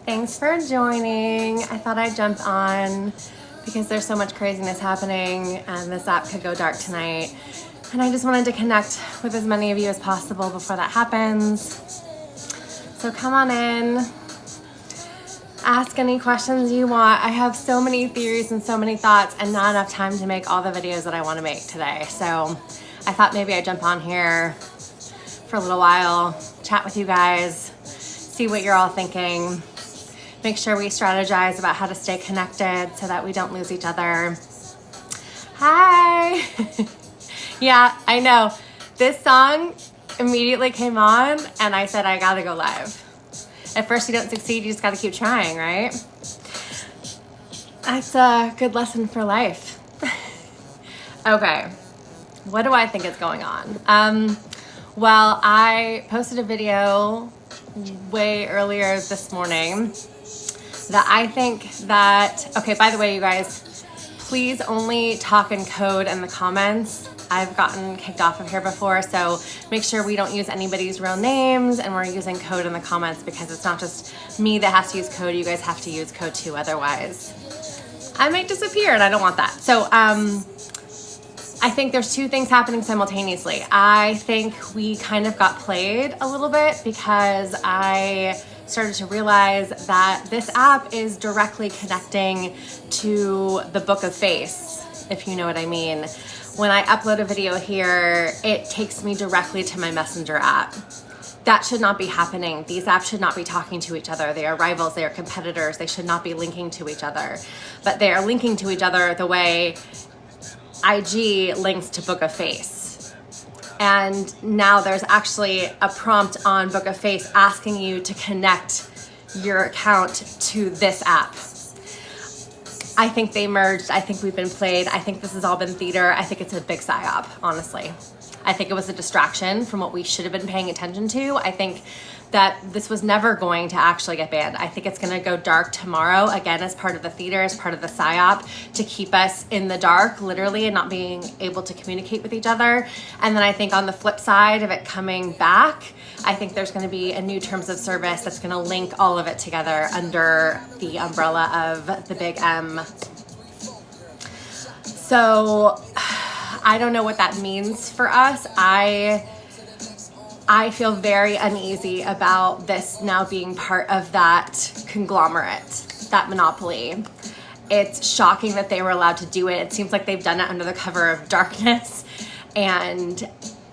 Thanks for joining. I thought I'd jump on because there's so much craziness happening and this app could go dark tonight. And I just wanted to connect with as many of you as possible before that happens. So come on in, ask any questions you want. I have so many theories and so many thoughts and not enough time to make all the videos that I want to make today. So I thought maybe I'd jump on here for a little while, chat with you guys, see what you're all thinking. Make sure we strategize about how to stay connected so that we don't lose each other. Hi. Yeah, I know. This song immediately came on and I said, I gotta go live. At first you don't succeed, you just gotta keep trying, right? That's a good lesson for life. Okay, what do I think is going on? Well, I posted a video way earlier this morning that I think that, okay, by the way, you guys, please only talk in code in the comments. I've gotten kicked off of here before, so make sure we don't use anybody's real names and we're using code in the comments because it's not just me that has to use code, you guys have to use code too, otherwise I might disappear and I don't want that. So I think there's two things happening simultaneously. I think we kind of got played a little bit because I started to realize that this app is directly connecting to the Book of Face, if you know what I mean. When I upload a video here, it takes me directly to my Messenger app. That should not be happening. These apps should not be talking to each other. They are rivals, they are competitors. They should not be linking to each other. But they are linking to each other the way IG links to Book of Face. And now there's actually a prompt on Book of Face asking you to connect your account to this app. I think they merged. I think we've been played. I think this has all been theater. I think it's a big psyop, honestly. I think it was a distraction from what we should have been paying attention to. I think that this was never going to actually get banned. I think it's gonna go dark tomorrow, again, as part of the theater, as part of the psyop, to keep us in the dark, literally, and not being able to communicate with each other. And then I think on the flip side of it coming back, I think there's gonna be a new terms of service that's gonna link all of it together under the umbrella of the big M. So I don't know what that means for us. I feel very uneasy about this now being part of that conglomerate, that monopoly. It's shocking that they were allowed to do it. It seems like they've done it under the cover of darkness. And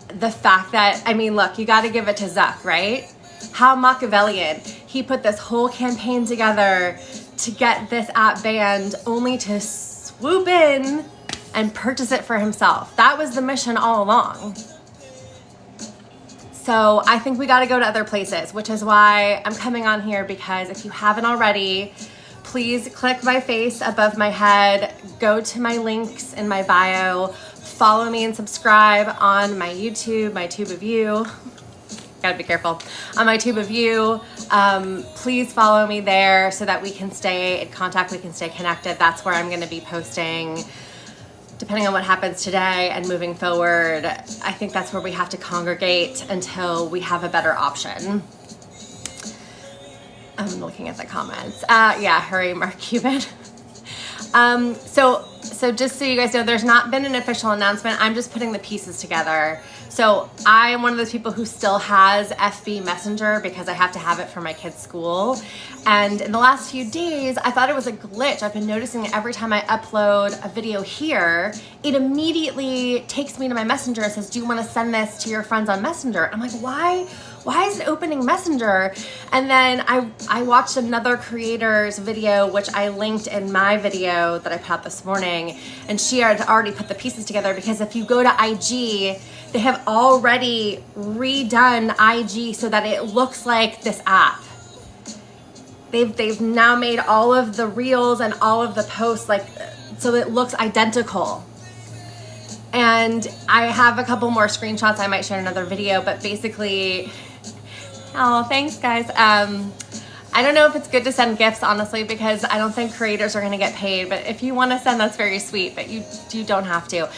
the fact that, I mean, look, you got to give it to Zuck, right? How Machiavellian. He put this whole campaign together to get this app banned only to swoop in and purchase it for himself. That was the mission all along. So I think we got to go to other places, which is why I'm coming on here, because if you haven't already, please click my face above my head, go to my links in my bio, follow me and subscribe on my YouTube, my Tube of You. Gotta be careful. On my Tube of You, please follow me there so that we can stay in contact, we can stay connected. That's where I'm gonna be posting, depending on what happens today and moving forward. I think that's where we have to congregate until we have a better option. I'm looking at the comments. Yeah, hurry, Mark Cuban. So just so you guys know, there's not been an official announcement. I'm just putting the pieces together. So I am one of those people who still has FB Messenger because I have to have it for my kids' school. And in the last few days, I thought it was a glitch. I've been noticing that every time I upload a video here, it immediately takes me to my Messenger and says, do you want to send this to your friends on Messenger? I'm like, why is it opening Messenger? And then I watched another creator's video, which I linked in my video that I put out this morning, and she had already put the pieces together, because if you go to IG, they have already redone IG so that it looks like this app. They've now made all of the reels and all of the posts like so it looks identical. And I have a couple more screenshots I might share in another video, but basically, oh, thanks guys. I don't know if it's good to send gifts, honestly, because I don't think creators are gonna get paid, but if you wanna send, that's very sweet, but you don't have to.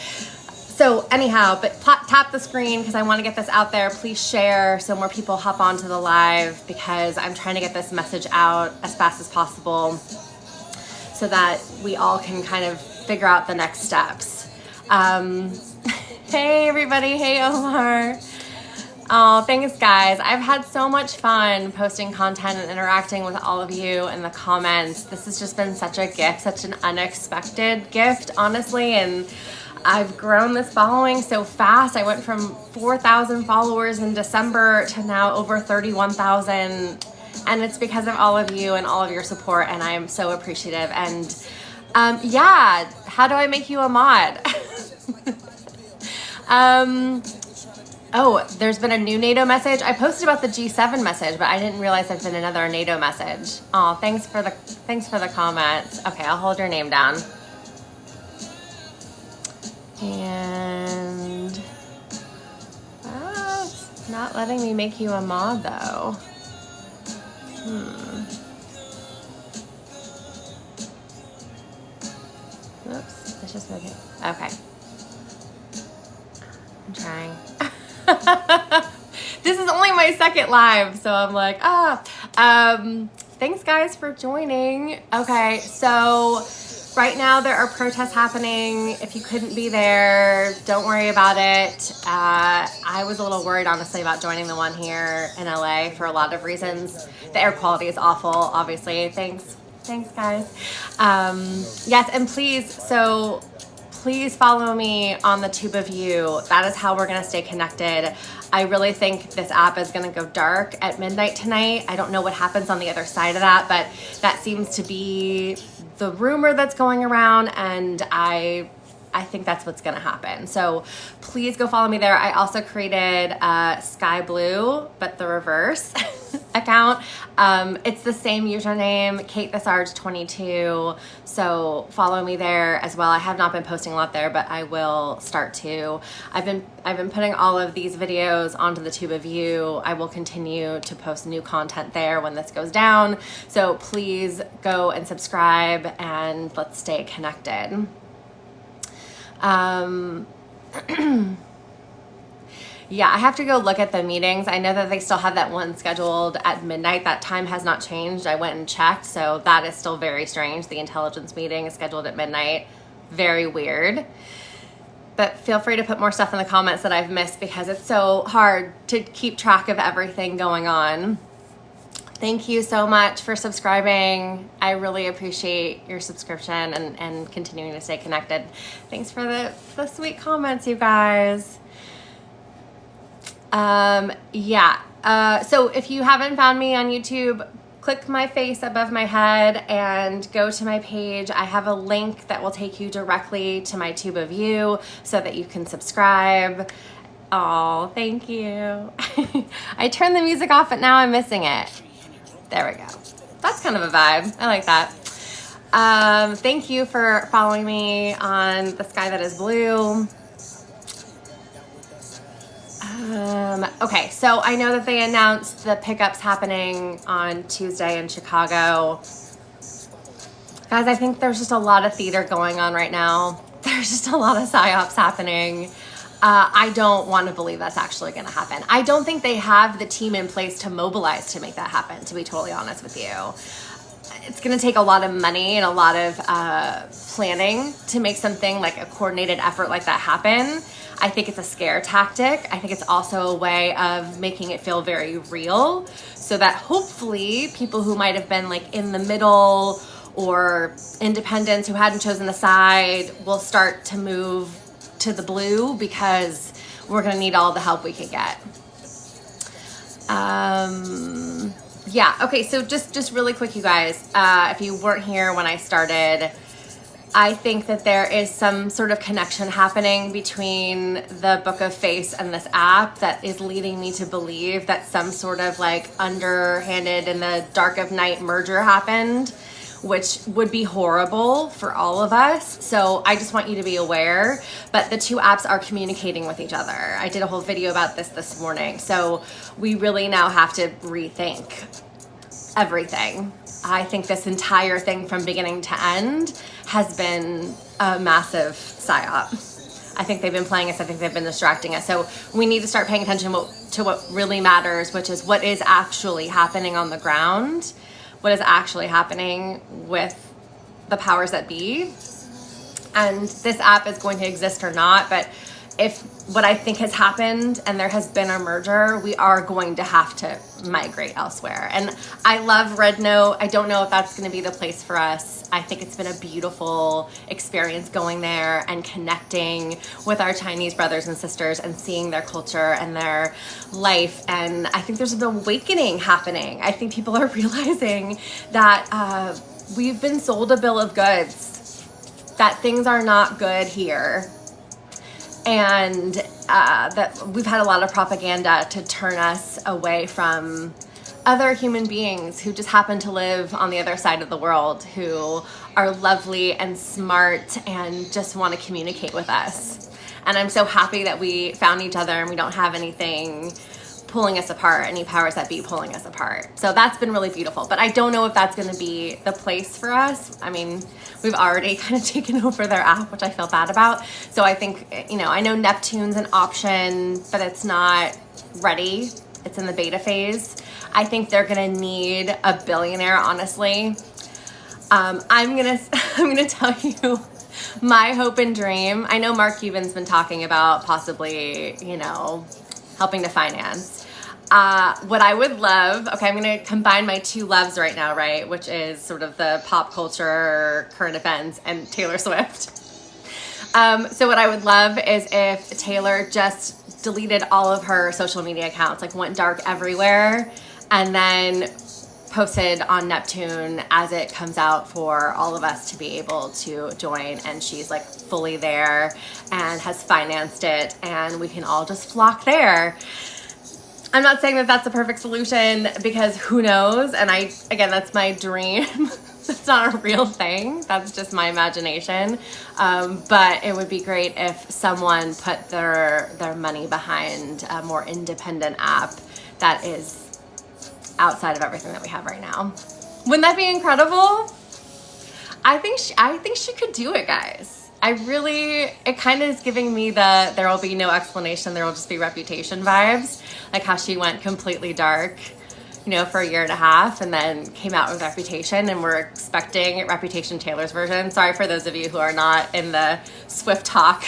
So anyhow, but tap the screen because I want to get this out there. Please share so more people hop onto the live, because I'm trying to get this message out as fast as possible so that we all can kind of figure out the next steps. Hey everybody, hey Omar. Oh, thanks guys. I've had so much fun posting content and interacting with all of you in the comments. This has just been such a gift, such an unexpected gift, honestly, and I've grown this following so fast. I went from 4,000 followers in December to now over 31,000, and it's because of all of you and all of your support, and I'm so appreciative. And yeah, how do I make you a mod? Oh, there's been a new NATO message. I posted about the G7 message, but I didn't realize there's been another NATO message. Oh, thanks for the comments. Okay, I'll hold your name down. And it's not letting me make you a mod though. Oops, let's just make it. Okay. I'm trying. This is only my second live, so I'm like, thanks guys for joining. Okay, so right now there are protests happening. If you couldn't be there, don't worry about it. I was a little worried, honestly, about joining the one here in LA for a lot of reasons. The air quality is awful, obviously. Thanks guys. Yes, and please follow me on the Tube of You. That is how we're gonna stay connected. I really think this app is gonna go dark at midnight tonight. I don't know what happens on the other side of that, but that seems to be the rumor that's going around, and I think that's what's gonna happen. So please go follow me there. I also created Sky Blue, but the reverse account. It's the same username, Kate the Sarge 22. So follow me there as well. I have not been posting a lot there, but I will start to. I've been putting all of these videos onto the Tube of You. I will continue to post new content there when this goes down. So please go and subscribe, and let's stay connected. Yeah, I have to go look at the meetings. I know that they still have that one scheduled at midnight. That time has not changed. I went and checked, so that is still very strange. The intelligence meeting is scheduled at midnight. Very weird. But feel free to put more stuff in the comments that I've missed, because it's so hard to keep track of everything going on. Thank you so much for subscribing. I really appreciate your subscription and continuing to stay connected. Thanks for the sweet comments, you guys. So if you haven't found me on YouTube, click my face above my head and go to my page. I have a link that will take you directly to my Tube of You so that you can subscribe. Oh, thank you. I turned the music off, but now I'm missing it. There we go. That's kind of a vibe. I like that. Thank you for following me on The Sky That Is Blue. Okay, so I know that they announced the pickups happening on Tuesday in Chicago. Guys, I think there's just a lot of theater going on right now. There's just a lot of psyops happening. I don't want to believe that's actually going to happen. I don't think they have the team in place to mobilize to make that happen, to be totally honest with you. It's going to take a lot of money and a lot of planning to make something like a coordinated effort like that happen. I think it's a scare tactic. I think it's also a way of making it feel very real, so that hopefully people who might have been like in the middle or independents who hadn't chosen a side will start to move to the blue, because we're going to need all the help we can get. Yeah, okay, so just really quick, you guys, if you weren't here when I started, I think that there is some sort of connection happening between the Book of Face and this app that is leading me to believe that some sort of like underhanded in the dark of night merger happened, which would be horrible for all of us. So I just want you to be aware, but the two apps are communicating with each other. I did a whole video about this morning. So we really now have to rethink everything. I think this entire thing from beginning to end has been a massive psyop. I think they've been playing us. I think they've been distracting us. So we need to start paying attention to what really matters, which is what is actually happening on the ground, what is actually happening with the powers that be. And this app is going to exist or not, but if what I think has happened and there has been a merger, we are going to have to migrate elsewhere. And I love Red Note. I don't know if that's going to be the place for us. I think it's been a beautiful experience going there and connecting with our Chinese brothers and sisters and seeing their culture and their life. And I think there's an awakening happening. I think people are realizing that we've been sold a bill of goods, that things are not good here. And that we've had a lot of propaganda to turn us away from other human beings who just happen to live on the other side of the world, who are lovely and smart and just want to communicate with us. And I'm so happy that we found each other and we don't have anything pulling us apart, any powers that be pulling us apart. So that's been really beautiful. But I don't know if that's going to be the place for us. I mean, we've already kind of taken over their app, which I feel bad about. So I think, I know Neptune's an option, but it's not ready. It's in the beta phase. I think they're going to need a billionaire, honestly. I'm gonna tell you my hope and dream. I know Mark Cuban's been talking about possibly, helping to finance. What I would love, okay, I'm going to combine my two loves right now, right? Which is sort of the pop culture, current events, and Taylor Swift. So what I would love is if Taylor just deleted all of her social media accounts, like went dark everywhere, and then posted on Neptune as it comes out for all of us to be able to join, and she's like fully there and has financed it, and we can all just flock there. I'm not saying that that's the perfect solution, because who knows, and again, that's my dream. That's not a real thing. That's just my imagination. But it would be great if someone put their money behind a more independent app that is outside of everything that we have right now. Wouldn't that be incredible? I think she could do it, guys. It kind of is giving me there will be no explanation, there will just be reputation vibes, like how she went completely dark, for a year and a half and then came out with Reputation, and we're expecting Reputation Taylor's version. Sorry for those of you who are not in the Swift talk.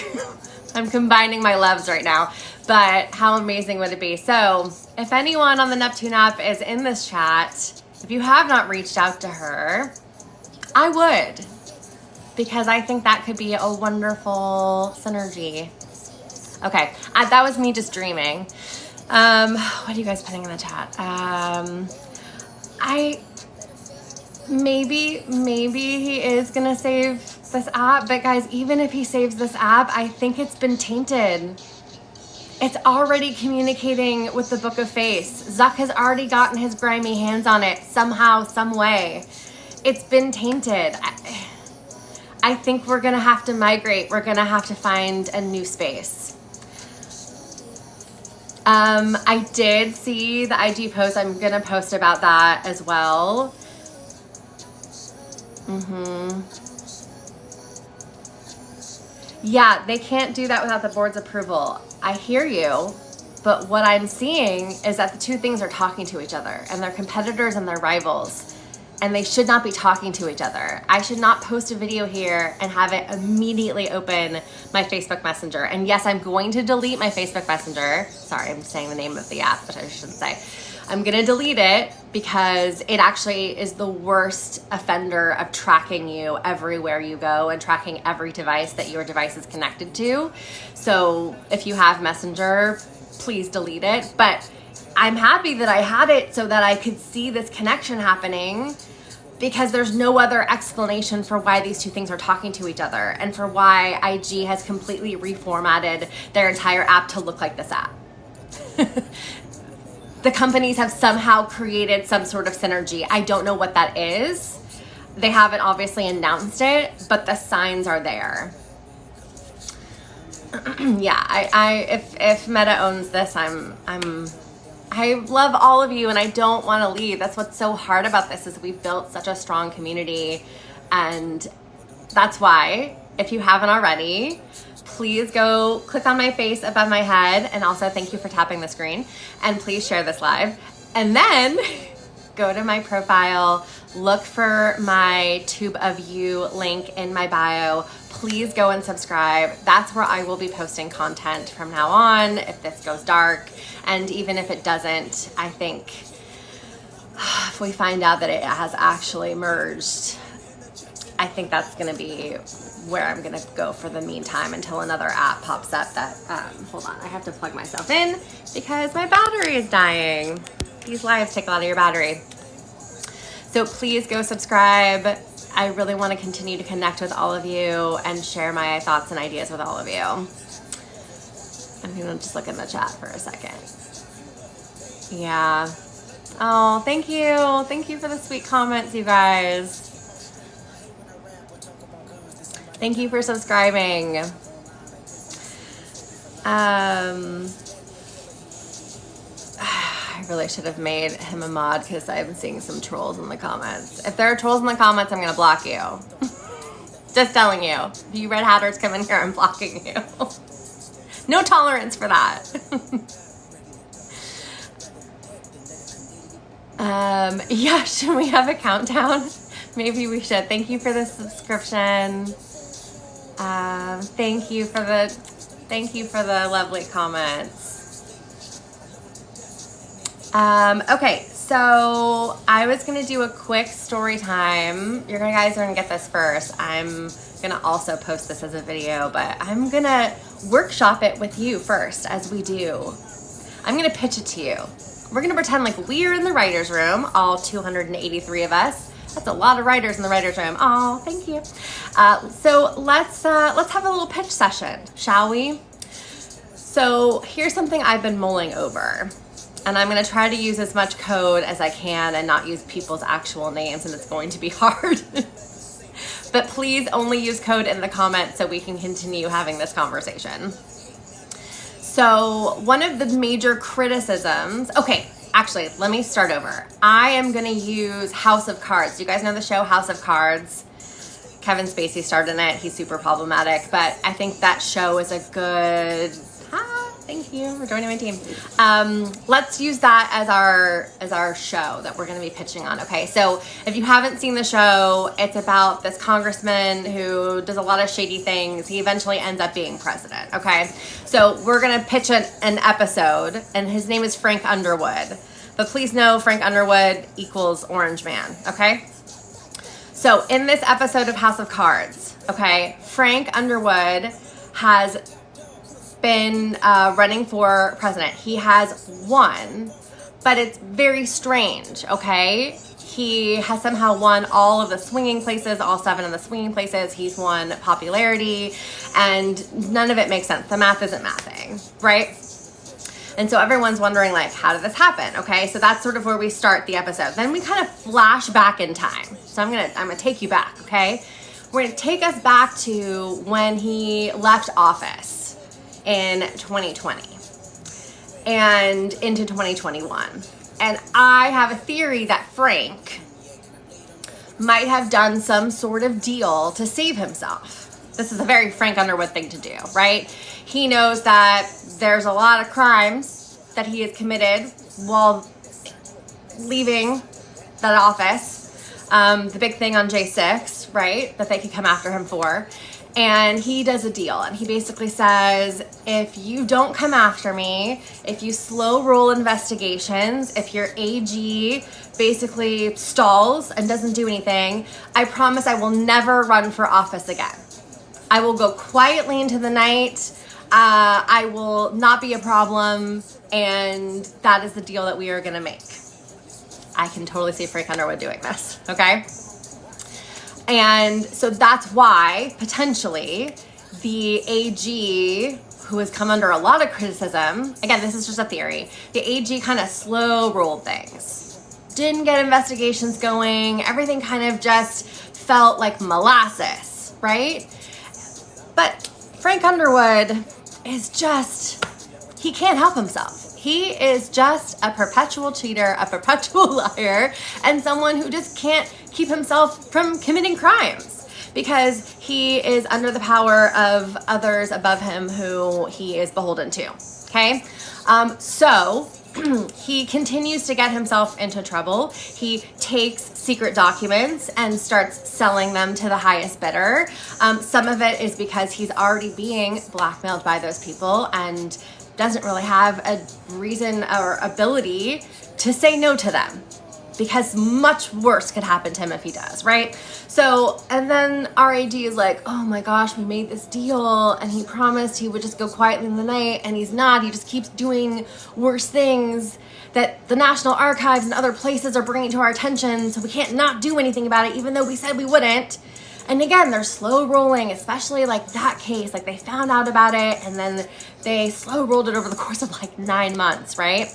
I'm combining my loves right now, but how amazing would it be? So if anyone on the Neptune app is in this chat, if you have not reached out to her, I would, because I think that could be a wonderful synergy. Okay, that was me just dreaming. What are you guys putting in the chat? Maybe he is gonna save this app, but guys, even if he saves this app, I think it's been tainted. It's already communicating with the Book of Face. Zuck has already gotten his grimy hands on it somehow, some way. It's been tainted. I think we're gonna have to migrate. We're gonna have to find a new space. I did see the IG post. I'm gonna post about that as well. Yeah, they can't do that without the board's approval. I hear you, but what I'm seeing is that the two things are talking to each other, and they're competitors and they're rivals, and they should not be talking to each other. I should not post a video here and have it immediately open my Facebook Messenger. And yes, I'm going to delete my Facebook Messenger. Sorry, I'm saying the name of the app, which I shouldn't say. I'm gonna delete it because it actually is the worst offender of tracking you everywhere you go and tracking every device that your device is connected to. So if you have Messenger, please delete it. But I'm happy that I had it so that I could see this connection happening, because there's no other explanation for why these two things are talking to each other and for why IG has completely reformatted their entire app to look like this app. The companies have somehow created some sort of synergy. I don't know what that is. They haven't obviously announced it, but the signs are there. Yeah, if Meta owns this, I love all of you and I don't want to leave. That's what's so hard about this, is we've built such a strong community, and that's why, if you haven't already, please go click on my face above my head, and also thank you for tapping the screen, and please share this live. And then go to my profile, look for my Tube of You link in my bio. Please go and subscribe. That's where I will be posting content from now on if this goes dark. And even if it doesn't, I think if we find out that it has actually merged, I think that's gonna be where I'm gonna go for the meantime until another app pops up that, hold on, I have to plug myself in because my battery is dying. These lives take a lot of your battery. So please go subscribe. I really want to continue to connect with all of you and share my thoughts and ideas with all of you. I'm gonna just look in the chat for a second. Yeah. Oh, thank you. Thank you for the sweet comments, you guys. Thank you for subscribing. I really should have made him a mod because I'm seeing some trolls in the comments. If there are trolls in the comments, I'm gonna block you. Just telling you. If you red hatters come in here, I'm blocking you. No tolerance for that. Yeah, should we have a countdown? Maybe we should. Thank you for the subscription. Thank you for the lovely comments. Okay, so I was gonna do a quick story time. You guys are gonna get this first. I'm gonna also post this as a video, but I'm gonna workshop it with you first, as we do. I'm gonna pitch it to you. We're gonna pretend like we're in the writer's room, all 283 of us. That's a lot of writers in the writer's room. Oh, thank you. So let's have a little pitch session, shall we? So here's something I've been mulling over. And I'm gonna try to use as much code as I can and not use people's actual names, and it's going to be hard. But please only use code in the comments so we can continue having this conversation. So one of the major criticisms, okay, actually, let me start over. I am gonna use House of Cards. Do you guys know the show House of Cards? Kevin Spacey starred in it. He's super problematic, but I think that show is a good, thank you for joining my team. Let's use that as our show that we're gonna be pitching on, okay? So if you haven't seen the show, it's about this congressman who does a lot of shady things. He eventually ends up being president, okay? So we're gonna pitch an episode, and his name is Frank Underwood. But please know Frank Underwood equals Orange Man, okay? So in this episode of House of Cards, okay, Frank Underwood has been running for president. He has won, but it's very strange, okay? He has somehow won all of the swinging places, all 7 of the swinging places. He's won popularity, and none of it makes sense. The math isn't mathing, right? And so everyone's wondering, like, how did this happen? Okay, so that's sort of where we start the episode. Then we kind of flash back in time. So I'm gonna take you back, okay? We're gonna take us back to when he left office in 2020 and into 2021. And I have a theory that Frank might have done some sort of deal to save himself. This is a very Frank Underwood thing to do, right? He knows that there's a lot of crimes that he has committed while leaving that office. The big thing on J6, right, that they could come after him for. And he does a deal, and he basically says, if you don't come after me, if you slow roll investigations, if your AG basically stalls and doesn't do anything, I promise I will never run for office again. I will go quietly into the night. I will not be a problem, and that is the deal that we are gonna make. I can totally see Frank Underwood doing this, okay? And so that's why, potentially, the AG, who has come under a lot of criticism, again, this is just a theory, the AG kind of slow rolled things. Didn't get investigations going, everything kind of just felt like molasses, right? But Frank Underwood is just, he can't help himself. He is just a perpetual cheater, a perpetual liar, and someone who just can't keep himself from committing crimes. because he is under the power of others above him who he is beholden to. Okay? So he continues to get himself into trouble. He takes secret documents and starts selling them to the highest bidder. Some of it is because he's already being blackmailed by those people and doesn't really have a reason or ability to say no to them, because much worse could happen to him if he does, right? So, and then RAG is like, oh my gosh, we made this deal and he promised he would just go quietly in the night, and he's not. He just keeps doing worse things that the National Archives and other places are bringing to our attention, so we can't not do anything about it, even though we said we wouldn't. And again, they're slow rolling, especially like that case. Like they found out about it and then they slow rolled it over the course of like 9 months, right?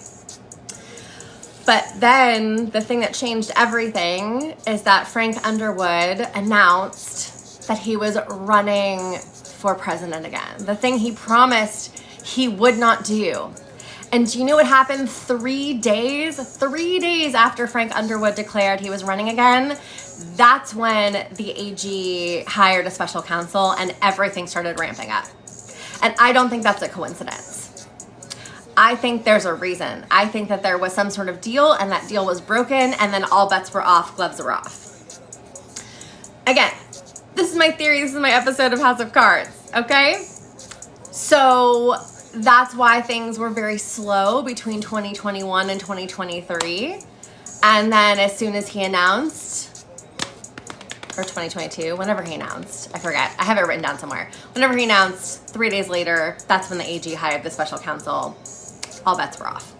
But then the thing that changed everything is that Frank Underwood announced that he was running for president again. The thing he promised he would not do. And do you know what happened 3 days? 3 days after Frank Underwood declared he was running again, that's when the AG hired a special counsel and everything started ramping up. And I don't think that's a coincidence. I think there's a reason. I think that there was some sort of deal and that deal was broken and then all bets were off, gloves are off. Again, this is my theory. This is my episode of House of Cards, okay? So that's why things were very slow between 2021 and 2023. And then as soon as he announced, or 2022, whenever he announced, I forget, I have it written down somewhere. Whenever he announced, 3 days later, that's when the AG hired the special counsel. All bets were off.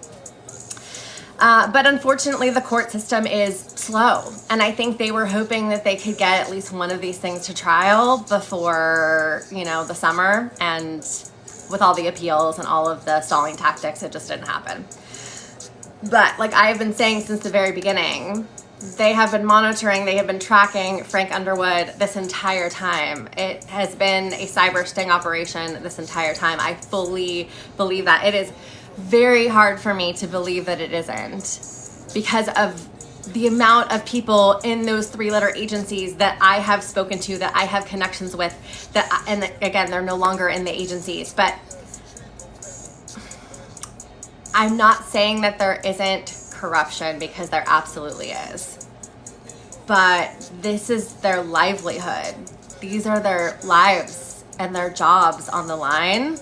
But unfortunately, the court system is slow. And I think they were hoping that they could get at least one of these things to trial before, the summer. And with all the appeals and all of the stalling tactics, it just didn't happen. But like I've been saying since the very beginning, they have been monitoring, they have been tracking Frank Underwood this entire time. It has been a cyber sting operation this entire time. I fully believe that. It is very hard for me to believe that it isn't, because of the amount of people in those 3-letter agencies that I have spoken to, that I have connections with, and again, they're no longer in the agencies. But I'm not saying that there isn't corruption, because there absolutely is. But this is their livelihood. These are their lives and their jobs on the line.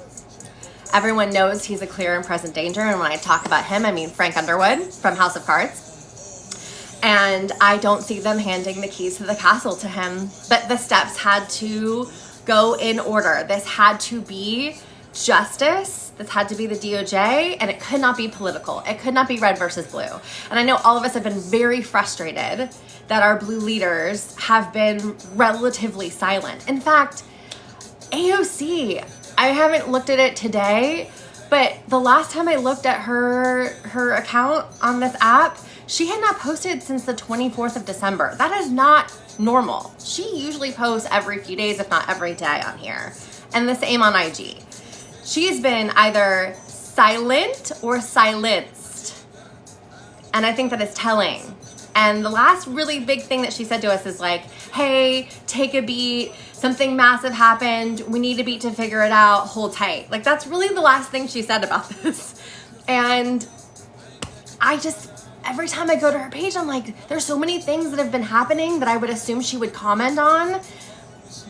Everyone knows he's a clear and present danger. And when I talk about him, I mean Frank Underwood from House of Cards. And I don't see them handing the keys to the castle to him. But the steps had to go in order. This had to be justice. This had to be the DOJ, and it could not be political. It could not be red versus blue. And I know all of us have been very frustrated that our blue leaders have been relatively silent. In fact, AOC, I haven't looked at it today, but the last time I looked at her account on this app, she had not posted since the 24th of December. That is not normal. She usually posts every few days, if not every day on here. And the same on IG. She's been either silent or silenced. And I think that is telling. And the last really big thing that she said to us is like, hey, take a beat. Something massive happened. We need a beat to figure it out. Hold tight. Like, that's really the last thing she said about this. And every time I go to her page, I'm like, there's so many things that have been happening that I would assume she would comment on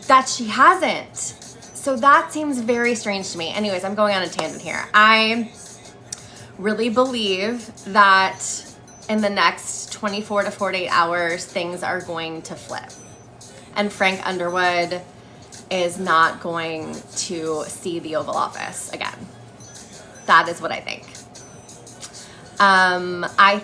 that she hasn't. So that seems very strange to me. Anyways, I'm going on a tangent here. I really believe that in the next 24 to 48 hours, things are going to flip. And Frank Underwood is not going to see the Oval Office again. That is what I think. I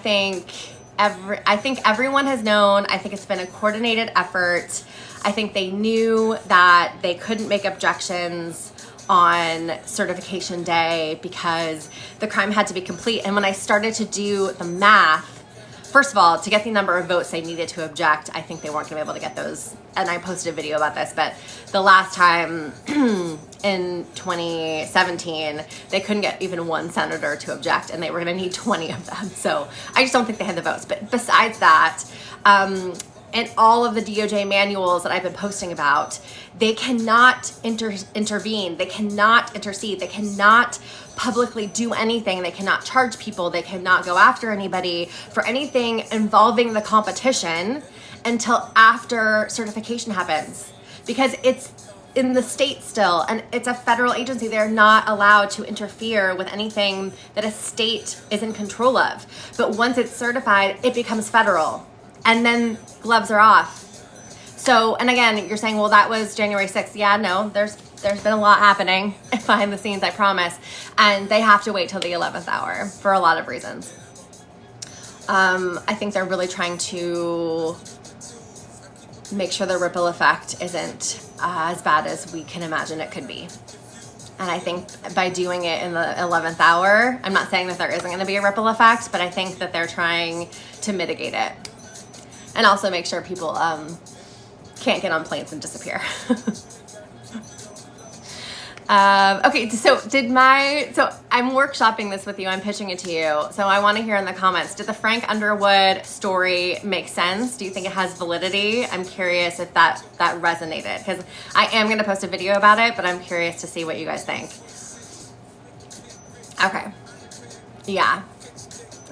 think everyone has known. I think it's been a coordinated effort. I think they knew that they couldn't make objections on certification day because the crime had to be complete. And when I started to do the math, first of all, to get the number of votes they needed to object, I think they weren't going to be able to get those. And I posted a video about this, but the last time in 2017, they couldn't get even one senator to object, and they were going to need 20 of them. So I just don't think they had the votes. But besides that, in all of the DOJ manuals that I've been posting about. They cannot intervene. They cannot intercede. They cannot publicly do anything. They cannot charge people. They cannot go after anybody for anything involving the competition until after certification happens, because it's in the state still, and it's a federal agency. They're not allowed to interfere with anything that a state is in control of. But once it's certified, it becomes federal, and then gloves are off. So, and again, you're saying, well, that was January 6th. Yeah, no, there's been a lot happening behind the scenes, I promise. And they have to wait till the 11th hour for a lot of reasons. I think they're really trying to make sure the ripple effect isn't as bad as we can imagine it could be. And I think by doing it in the 11th hour, I'm not saying that there isn't going to be a ripple effect, but I think that they're trying to mitigate it. And also make sure people can't get on planes and disappear. Okay, so I'm workshopping this with you. I'm pitching it to you. So I want to hear in the comments, did the Frank Underwood story make sense? Do you think it has validity? I'm curious if that resonated, because I am going to post a video about it, but I'm curious to see what you guys think. Okay. Yeah.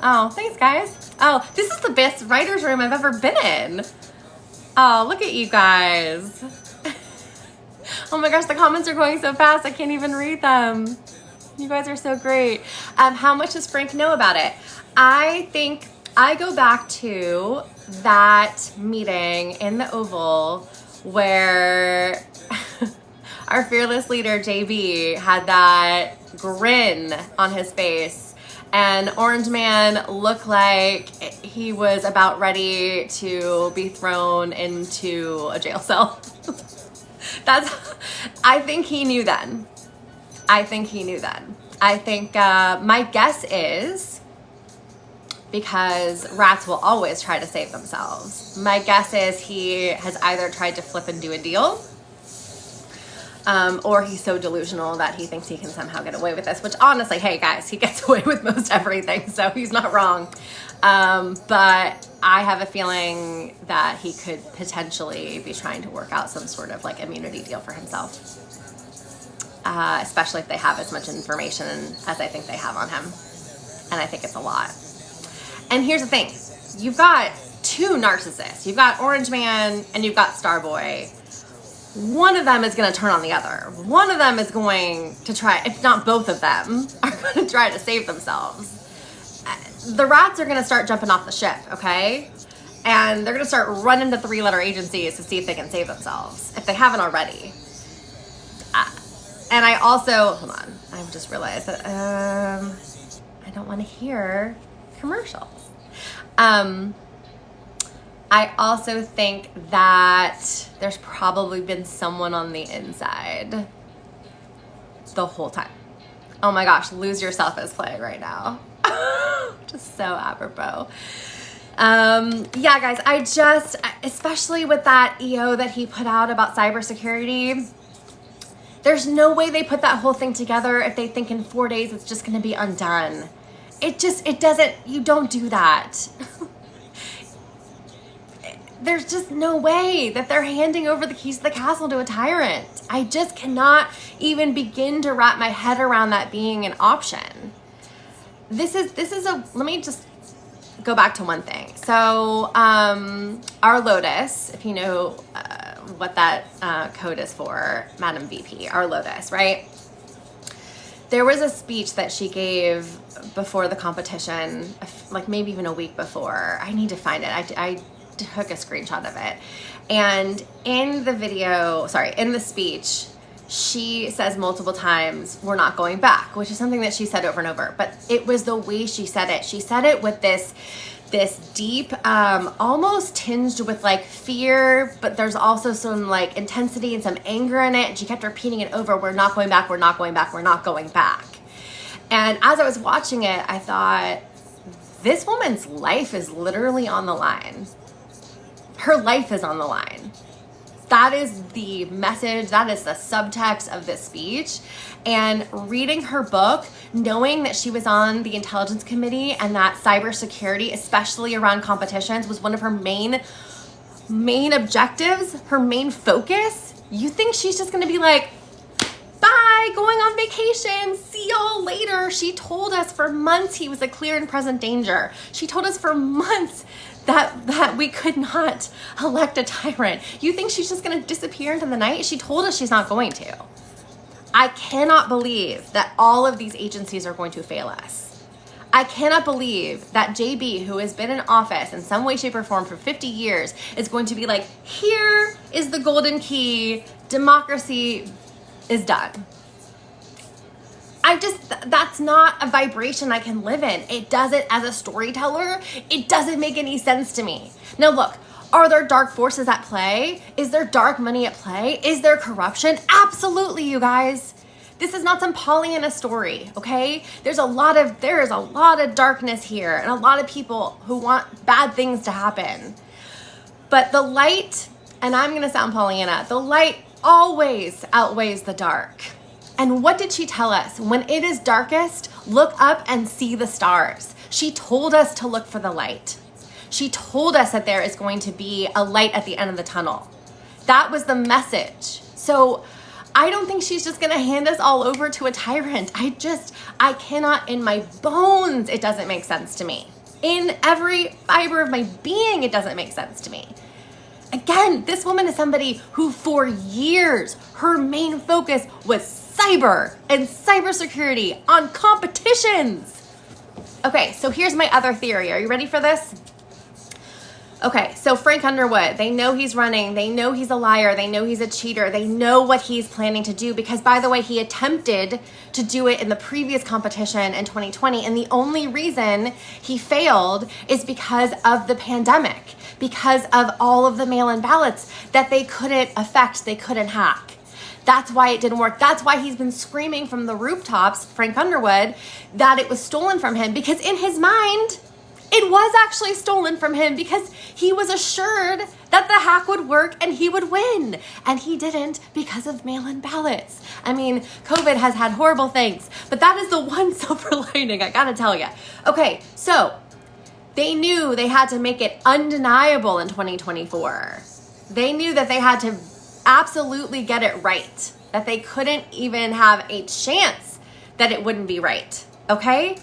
Oh, thanks, guys. Oh, this is the best writer's room I've ever been in. Oh, look at you guys. Oh my gosh, the comments are going so fast, I can't even read them. You guys are so great. How much does Frank know about it? I think I go back to that meeting in the Oval where our fearless leader, JB, had that grin on his face, and Orange Man looked like he was about ready to be thrown into a jail cell. I think he knew then. I think my guess is, because rats will always try to save themselves, my guess is he has either tried to flip and do a deal, or he's so delusional that he thinks he can somehow get away with this, which honestly, hey guys, he gets away with most everything, so he's not wrong. But I have a feeling that he could potentially be trying to work out some sort of like immunity deal for himself, especially if they have as much information as I think they have on him. And I think it's a lot. And here's the thing. You've got two narcissists. You've got Orange Man and you've got Starboy. One of them is going to turn on the other. One of them is going to try, if not both of them, are going to try to save themselves. The rats are going to start jumping off the ship, okay? And they're going to start running to three-letter agencies to see if they can save themselves, if they haven't already. And I also, hold on, I've just realized that I don't want to hear commercials. I also think that there's probably been someone on the inside the whole time. Oh my gosh, Lose Yourself is playing right now. Just so apropos. Yeah, guys, especially with that EO that he put out about cybersecurity, there's no way they put that whole thing together if they think in 4 days it's just going to be undone. It doesn't, you don't do that. There's just no way that they're handing over the keys to the castle to a tyrant. I just cannot even begin to wrap my head around that being an option. Let me just go back to one thing. So, our Lotus, if you know what that code is for, Madam VP, our Lotus, right? There was a speech that she gave before the competition, like maybe even a week before. I need to find it. I took a screenshot of it. And in the speech, she says multiple times, we're not going back, which is something that she said over and over. But it was the way she said it. She said it with this deep, almost tinged with like fear, but there's also some like intensity and some anger in it. And she kept repeating it over, we're not going back, we're not going back, we're not going back. And as I was watching it, I thought, this woman's life is literally on the line. Her life is on the line. That is the message, that is the subtext of this speech. And reading her book, knowing that she was on the intelligence committee and that cybersecurity, especially around competitions, was one of her main main objectives, her main focus, you think she's just gonna be like, bye, going on vacation, see y'all later. She told us for months he was a clear and present danger. She told us for months that we could not elect a tyrant. You think she's just gonna disappear into the night? She told us she's not going to. I cannot believe that all of these agencies are going to fail us. I cannot believe that JB, who has been in office in some way, shape, or form for 50 years, is going to be like, here is the golden key, democracy is done. That's not a vibration I can live in. It doesn't, as a storyteller, it doesn't make any sense to me. Now look, are there dark forces at play? Is there dark money at play? Is there corruption? Absolutely, you guys. This is not some Pollyanna story, okay? There is a lot of darkness here and a lot of people who want bad things to happen. But the light, and I'm gonna sound Pollyanna, the light always outweighs the dark. And what did she tell us? When it is darkest, look up and see the stars. She told us to look for the light. She told us that there is going to be a light at the end of the tunnel. That was the message. So I don't think she's just gonna hand us all over to a tyrant. I cannot, in my bones, it doesn't make sense to me. In every fiber of my being, it doesn't make sense to me. Again, this woman is somebody who for years, her main focus was cyber and cybersecurity on competitions. Okay, so here's my other theory. Are you ready for this? Okay, so Frank Underwood, they know he's running, they know he's a liar, they know he's a cheater, they know what he's planning to do because, by the way, he attempted to do it in the previous competition in 2020, and the only reason he failed is because of the pandemic, because of all of the mail-in ballots that they couldn't affect, they couldn't hack. That's why it didn't work. That's why he's been screaming from the rooftops, Frank Underwood, that it was stolen from him, because in his mind, it was actually stolen from him because he was assured that the hack would work and he would win. And he didn't because of mail-in ballots. I mean, COVID has had horrible things, but that is the one silver lining, I gotta tell you. Okay, so they knew they had to make it undeniable in 2024. They knew that they had to absolutely get it right, that they couldn't even have a chance that it wouldn't be right, okay?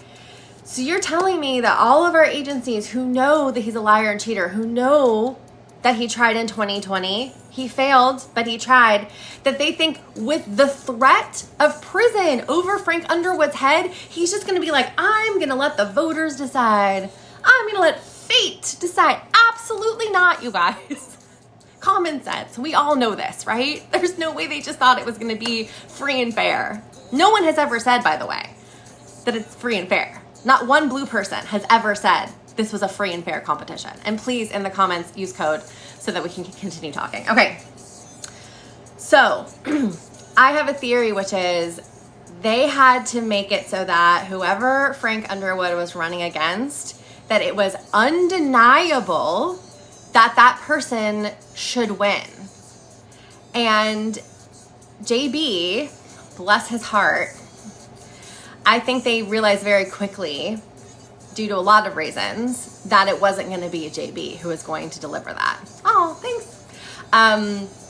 So you're telling me that all of our agencies who know that he's a liar and cheater, who know that he tried in 2020, he failed, but he tried, that they think with the threat of prison over Frank Underwood's head, he's just gonna be like, I'm gonna let the voters decide. I'm gonna let fate decide. Absolutely not, you guys. Common sense. We all know this, right? There's no way they just thought it was gonna be free and fair. No one has ever said, by the way, that it's free and fair. Not one blue person has ever said this was a free and fair competition. And please, in the comments, use code so that we can continue talking. Okay, so I have a theory, which is they had to make it so that whoever Frank Underwood was running against, that it was undeniable that that person should win. And JB, bless his heart, I think they realized very quickly, due to a lot of reasons, that it wasn't going to be JB who was going to deliver that. Oh, thanks.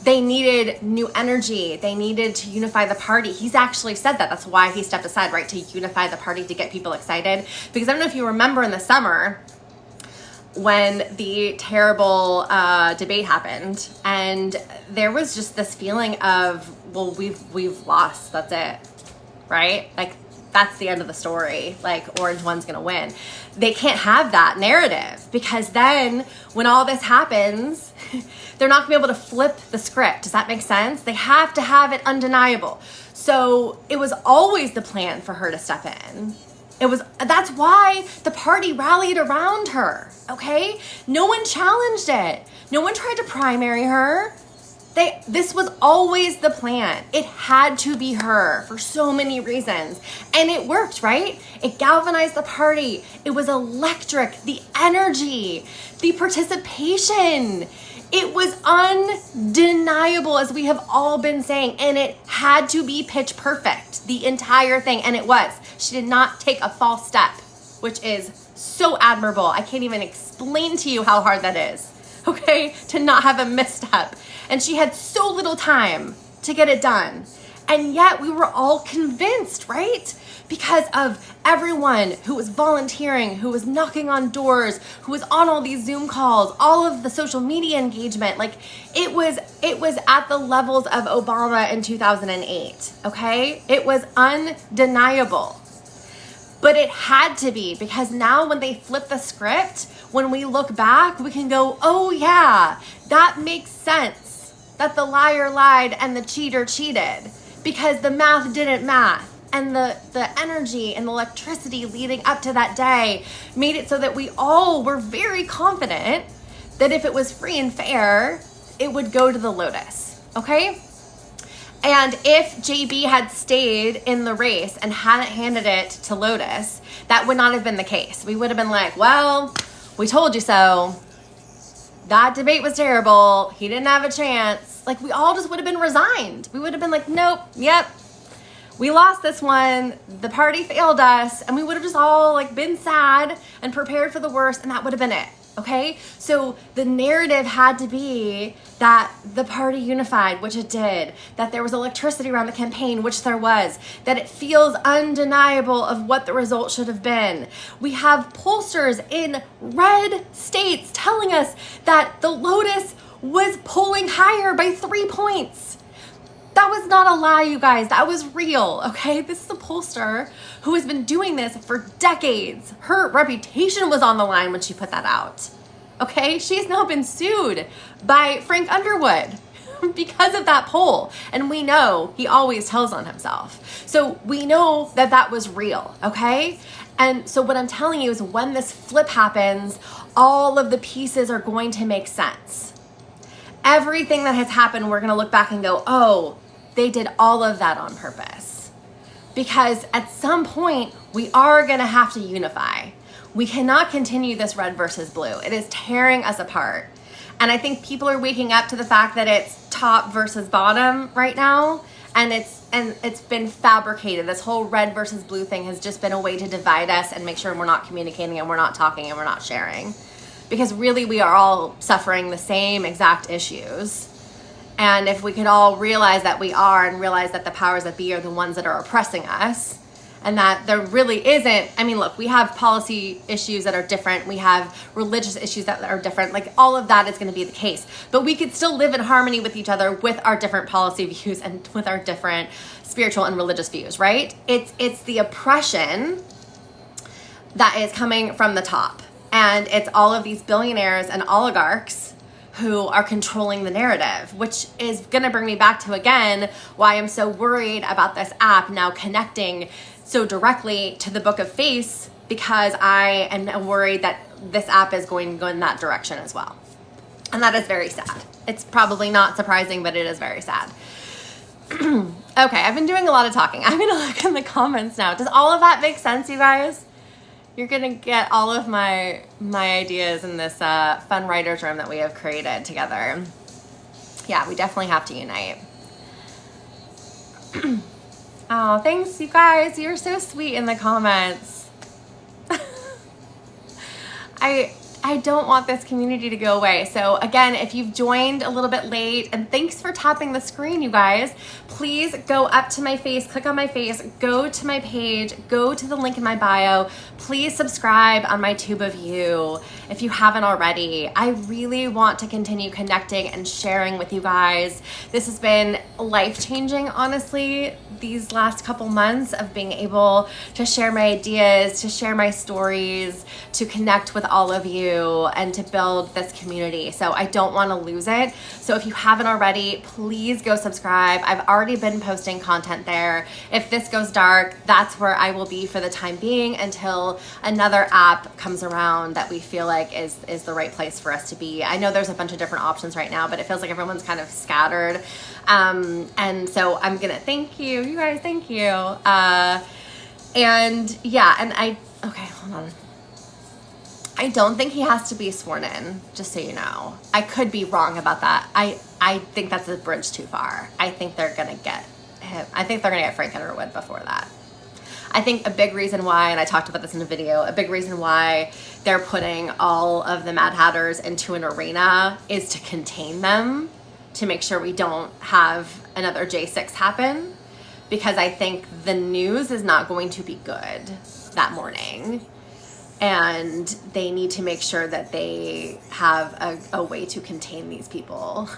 They needed new energy. They needed to unify the party. He's actually said that. That's why he stepped aside, right? To unify the party, to get people excited. Because I don't know if you remember in the summer when the terrible debate happened, and there was just this feeling of, well, we've lost. That's it, right? Like, that's the end of the story. Like, Orange One's gonna win. They can't have that narrative, because then when all this happens, they're not gonna be able to flip the script. Does that make sense? They have to have it undeniable. So it was always the plan for her to step in. That's why the party rallied around her, okay? No one challenged it. No one tried to primary her. This was always the plan. It had to be her for so many reasons. And it worked, right? It galvanized the party. It was electric. The energy, the participation. It was undeniable, as we have all been saying. And it had to be pitch perfect, the entire thing. And it was. She did not take a false step, which is so admirable. I can't even explain to you how hard that is. okay, to not have a misstep. And she had so little time to get it done. And yet we were all convinced, right? Because of everyone who was volunteering, who was knocking on doors, who was on all these Zoom calls, all of the social media engagement. Like it was at the levels of Obama in 2008, okay? It was undeniable. But it had to be, because now when they flip the script, when we look back, we can go, oh yeah, that makes sense that the liar lied and the cheater cheated, because the math didn't math. And the energy and the electricity leading up to that day made it so that we all were very confident that if it was free and fair, it would go to the Lotus, okay? And if JB had stayed in the race and hadn't handed it to Lotus, that would not have been the case. We would have been like, well, we told you so. That debate was terrible. He didn't have a chance. Like, we all just would have been resigned. We would have been like, nope, yep. We lost this one, the party failed us, and we would have just all like been sad and prepared for the worst, and that would have been it, okay? So the narrative had to be that the party unified, which it did, that there was electricity around the campaign, which there was, that it feels undeniable of what the result should have been. We have pollsters in red states telling us that the Lotus was polling higher by 3 points. That was not a lie, you guys. That was real, okay? This is a pollster who has been doing this for decades. Her reputation was on the line when she put that out, okay? She's now been sued by Frank Underwood because of that poll. And we know he always tells on himself. So we know that that was real, okay? And so what I'm telling you is when this flip happens, all of the pieces are going to make sense. Everything that has happened, we're going to look back and go, oh, they did all of that on purpose. Because at some point, we are going to have to unify. We cannot continue this red versus blue. It is tearing us apart. And I think people are waking up to the fact that it's top versus bottom right now. And it's been fabricated. This whole red versus blue thing has just been a way to divide us and make sure we're not communicating and we're not talking and we're not sharing. Because really, we are all suffering the same exact issues. And if we could all realize that we are, and realize that the powers that be are the ones that are oppressing us, and that there really isn't, I mean, look, we have policy issues that are different. We have religious issues that are different. Like, all of that is going to be the case. But we could still live in harmony with each other with our different policy views and with our different spiritual and religious views, right? It's the oppression that is coming from the top. And it's all of these billionaires and oligarchs who are controlling the narrative, which is going to bring me back to, again, why I'm so worried about this app now connecting so directly to the Book of Face, because I am worried that this app is going to go in that direction as well. And that is very sad. It's probably not surprising, but it is very sad. Okay, I've been doing a lot of talking. I'm going to look in the comments now. Does all of that make sense, you guys? You're going to get all of my ideas in this fun writer's room that we have created together. Yeah, we definitely have to unite. Oh, thanks, you guys. You're so sweet in the comments. I don't want this community to go away. So again, if you've joined a little bit late, and thanks for tapping the screen, you guys, please go up to my face, click on my face, go to my page, go to the link in my bio. Please subscribe on my Tube of You if you haven't already. I really want to continue connecting and sharing with you guys. This has been life-changing, honestly, these last couple months of being able to share my ideas, to share my stories, to connect with all of you, and to build this community. So I don't want to lose it. So if you haven't already, please go subscribe. I've already been posting content there. If this goes dark, that's where I will be for the time being until another app comes around that we feel like is the right place for us to be. I know there's a bunch of different options right now, but it feels like everyone's kind of scattered. And so I'm gonna thank you guys, thank you. And yeah, and okay, hold on. I don't think he has to be sworn in, just so you know. I could be wrong about that. I think that's a bridge too far. I think they're gonna get him. I think they're gonna get Frank Underwood before that. I think a big reason why, and I talked about this in a video, a big reason why they're putting all of the Mad Hatters into an arena is to contain them, to make sure we don't have another J6 happen, because I think the news is not going to be good that morning. And they need to make sure that they have a way to contain these people.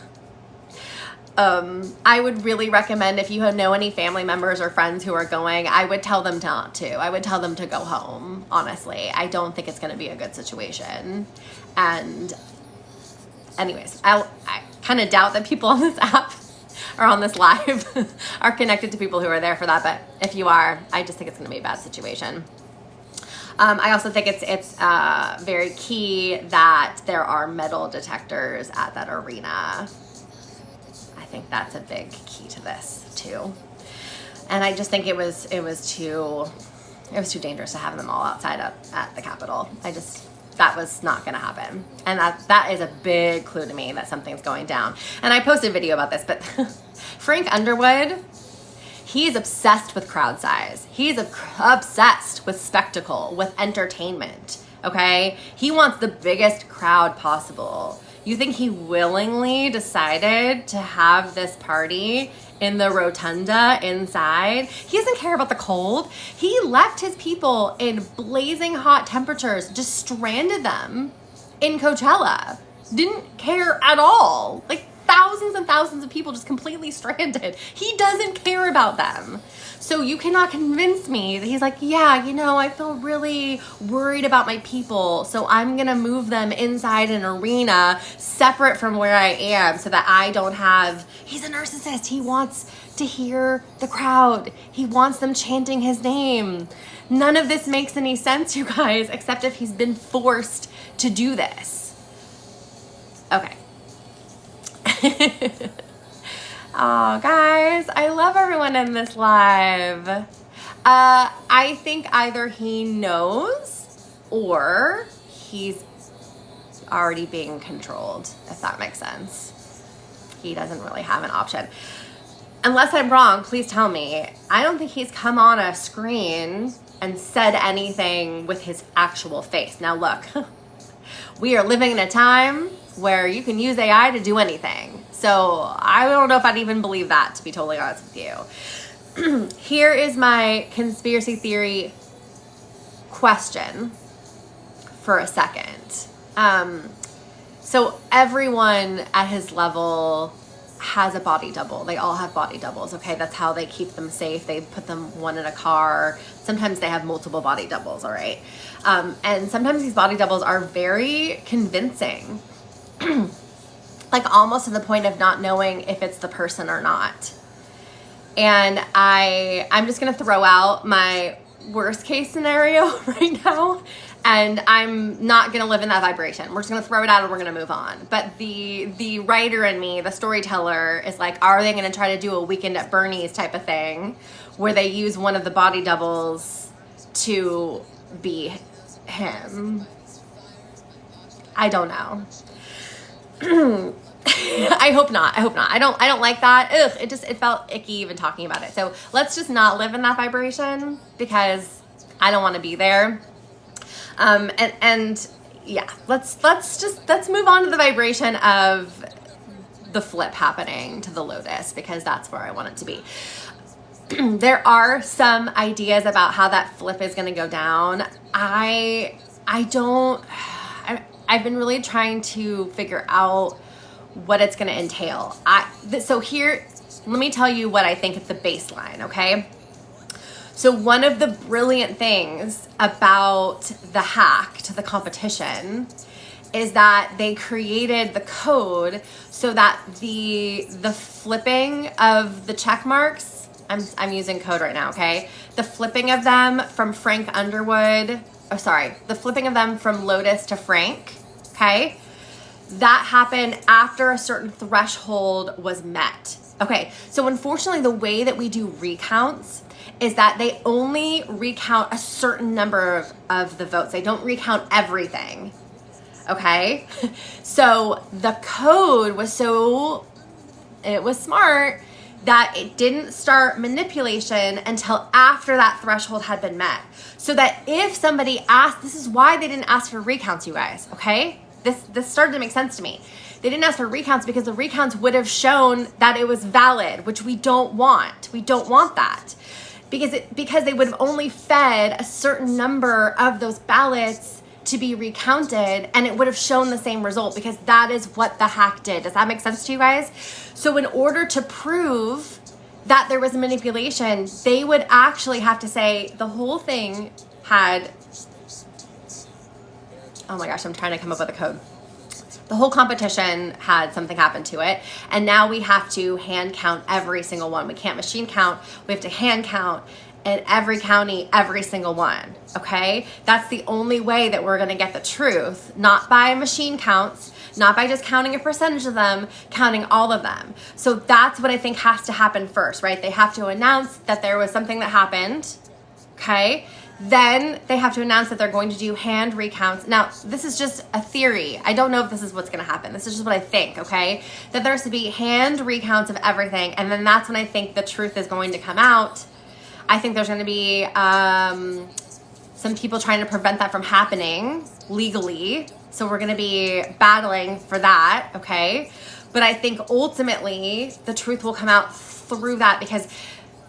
I would really recommend, if you know any family members or friends who are going, I would tell them not to. I would tell them to go home, honestly. I don't think it's going to be a good situation. And anyways, I kind of doubt that people on this app or on this live are connected to people who are there for that. But if you are, I just think it's going to be a bad situation. I also think it's very key that there are metal detectors at that arena. I think that's a big key to this too. And I just think it was too dangerous to have them all outside at the Capitol. That was not going to happen. And that is a big clue to me that something's going down. And I posted a video about this, but Frank Underwood, he's obsessed with crowd size. He's obsessed with spectacle, with entertainment, okay? He wants the biggest crowd possible. You think he willingly decided to have this party in the rotunda inside? He doesn't care about the cold. He left his people in blazing hot temperatures, just stranded them in Coachella. Didn't care at all. Like, thousands and thousands of people just completely stranded. He doesn't care about them. So you cannot convince me that he's like, yeah, I feel really worried about my people, so I'm gonna move them inside an arena separate from where I am so that I don't have... He's a narcissist. He wants to hear the crowd. He wants them chanting his name. None of this makes any sense, you guys, except if he's been forced to do this. Okay. Oh, guys, I love everyone in this live. I think either he knows or he's already being controlled, if that makes sense. He doesn't really have an option. Unless I'm wrong, please tell me. I don't think he's come on a screen and said anything with his actual face. Now, look, we are living in a time where you can use AI to do anything. So I don't know if I'd even believe that, to be totally honest with you. Here is my conspiracy theory question for a second. So everyone at his level has a body double. They all have body doubles, okay? That's how they keep them safe. They put them one in a car. Sometimes they have multiple body doubles, all right? And sometimes these body doubles are very convincing. Like almost to the point of not knowing if it's the person or not. And I'm just gonna throw out my worst case scenario right now, and I'm not gonna live in that vibration. We're just gonna throw it out and we're gonna move on. But the writer in me, the storyteller, is like, are they gonna try to do a Weekend at Bernie's type of thing where they use one of the body doubles to be him? I don't know. I hope not. I don't like that. Ugh, it felt icky even talking about it. So let's just not live in that vibration because I don't want to be there. And yeah, let's move on to the vibration of the flip happening to the Lotus, because that's where I want it to be. There are some ideas about how that flip is going to go down. I've been really trying to figure out what it's going to entail. So here, let me tell you what I think is the baseline, okay? So one of the brilliant things about the hack to the competition is that they created the code so that the flipping of the check marks, I'm using code right now, okay? The flipping of them from Frank Underwood, the flipping of them from Lotus to Frank, okay? That happened after a certain threshold was met. Okay, so unfortunately the way that we do recounts is that they only recount a certain number of the votes. They don't recount everything, okay? So the code was it was smart that it didn't start manipulation until after that threshold had been met. So that if somebody asked, this is why they didn't ask for recounts, you guys, okay? This started to make sense to me. They didn't ask for recounts because the recounts would have shown that it was valid, which we don't want. We don't want that. Because they would have only fed a certain number of those ballots to be recounted, and it would have shown the same result, because that is what the hack did. Does that make sense to you guys? So in order to prove that there was manipulation, they would actually have to say the whole thing had, oh my gosh, I'm trying to come up with a code. The whole competition had something happen to it, and now we have to hand count every single one. We can't machine count. We have to hand count in every county, every single one, okay? That's the only way that we're gonna get the truth, not by machine counts, not by just counting a percentage of them, counting all of them. So that's what I think has to happen first, right? They have to announce that there was something that happened, okay? Then they have to announce that they're going to do hand recounts. Now, this is just a theory. I don't know if this is what's going to happen. This is just what I think, okay? That there's to be hand recounts of everything, and then that's when I think the truth is going to come out. I think there's going to be some people trying to prevent that from happening legally. So we're going to be battling for that, okay? But I think ultimately the truth will come out through that, because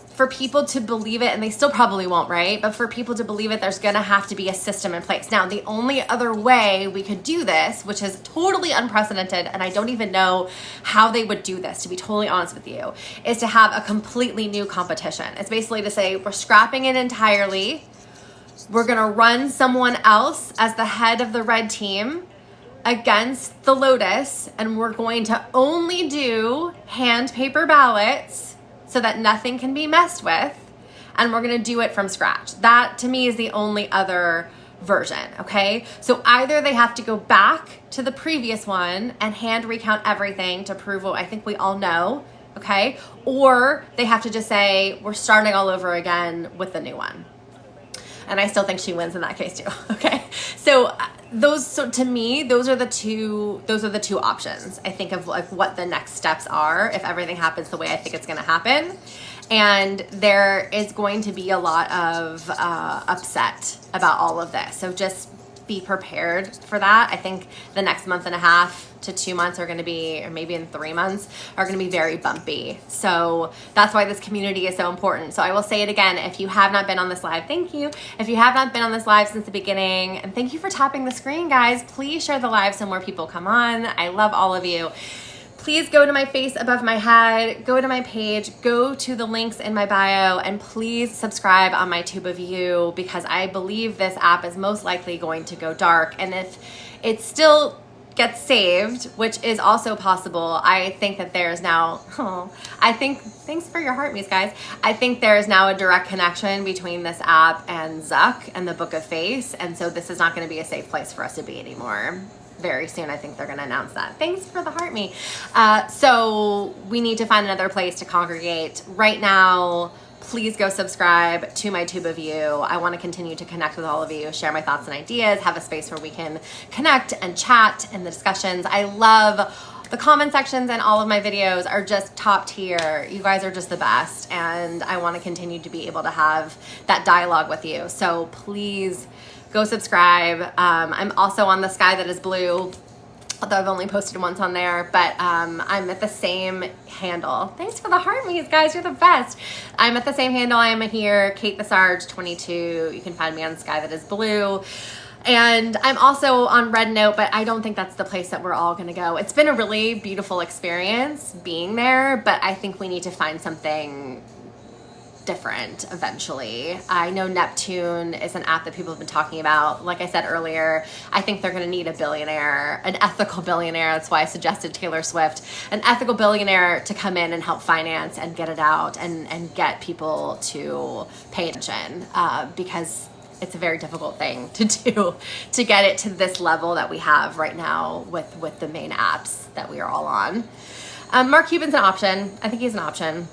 for people to believe it, and they still probably won't, right? But for people to believe it, there's gonna have to be a system in place. Now, the only other way we could do this, which is totally unprecedented, and I don't even know how they would do this, to be totally honest with you, is to have a completely new competition. It's basically to say, we're scrapping it entirely. We're gonna run someone else as the head of the red team against the Lotus, and we're going to only do hand paper ballots so that nothing can be messed with, and we're gonna do it from scratch. That, to me, is the only other version, okay? So either they have to go back to the previous one and hand recount everything to prove what I think we all know, okay? Or they have to just say, we're starting all over again with the new one. And I still think she wins in that case too, okay? So to me, those are the two options, I think, of like what the next steps are if everything happens the way I think it's gonna happen. And there is going to be a lot of upset about all of this. So just be prepared for that. I think the next month and a half to 2 months are going to be, or maybe in 3 months, are going to be very bumpy. So that's why this community is so important. So I will say it again, if you have not been on this live, thank you. If you have not been on this live since the beginning, and thank you for tapping the screen, guys, please share the live so more people come on. I love all of you. Please go to my face above my head, go to my page, go to the links in my bio, and please subscribe on my Tube of You, because I believe this app is most likely going to go dark. And if it still gets saved, which is also possible, I think that there's now, thanks for your heart, Mies, guys. I think there is now a direct connection between this app and Zuck and the Book of Face. And so this is not going to be a safe place for us to be anymore. Very soon, I think they're going to announce that. Thanks for the heart, me. So we need to find another place to congregate. Right now, please go subscribe to my Tube of You. I want to continue to connect with all of you, share my thoughts and ideas, have a space where we can connect and chat in the discussions. I love the comment sections, and all of my videos are just top tier. You guys are just the best, and I want to continue to be able to have that dialogue with you. So please go subscribe. I'm also on The Sky That Is Blue, although I've only posted once on there, but I'm at the same handle. Thanks for the heart, Mies, guys. You're the best. I'm at the same handle. I am here, Kate the Sarge 22. You can find me on Sky That Is Blue. And I'm also on Red Note, but I don't think that's the place that we're all gonna go. It's been a really beautiful experience being there, but I think we need to find something different eventually. I know Neptune is an app that people have been talking about. Like I said earlier, I think they're going to need a billionaire, an ethical billionaire. That's why I suggested Taylor Swift, an ethical billionaire to come in and help finance and get it out and get people to pay attention, because it's a very difficult thing to do to get it to this level that we have right now with the main apps that we are all on. Mark Cuban's an option. I think he's an option.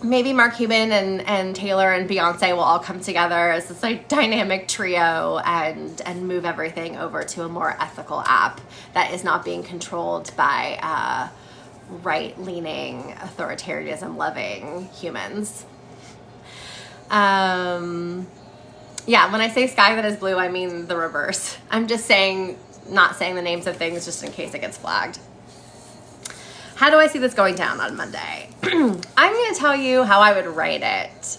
Maybe Mark Cuban and Taylor and Beyonce will all come together as this like dynamic trio and move everything over to a more ethical app that is not being controlled by right-leaning, authoritarianism-loving humans. Yeah, when I say sky that is blue, I mean the reverse. I'm just saying, not saying the names of things just in case it gets flagged. How do I see this going down on Monday? I'm going to tell you how I would write it.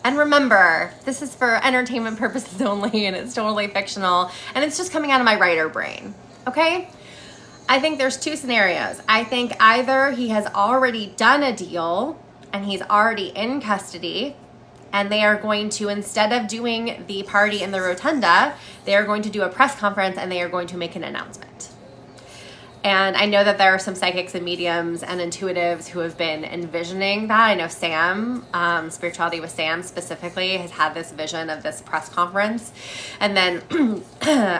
And remember, this is for entertainment purposes only, and it's totally fictional, and it's just coming out of my writer brain, okay? I think there's two scenarios. I think either he has already done a deal and he's already in custody, and they are going to, instead of doing the party in the rotunda, they are going to do a press conference and they are going to make an announcement. And I know that there are some psychics and mediums and intuitives who have been envisioning that. I know Sam, Spirituality with Sam specifically, has had this vision of this press conference. And then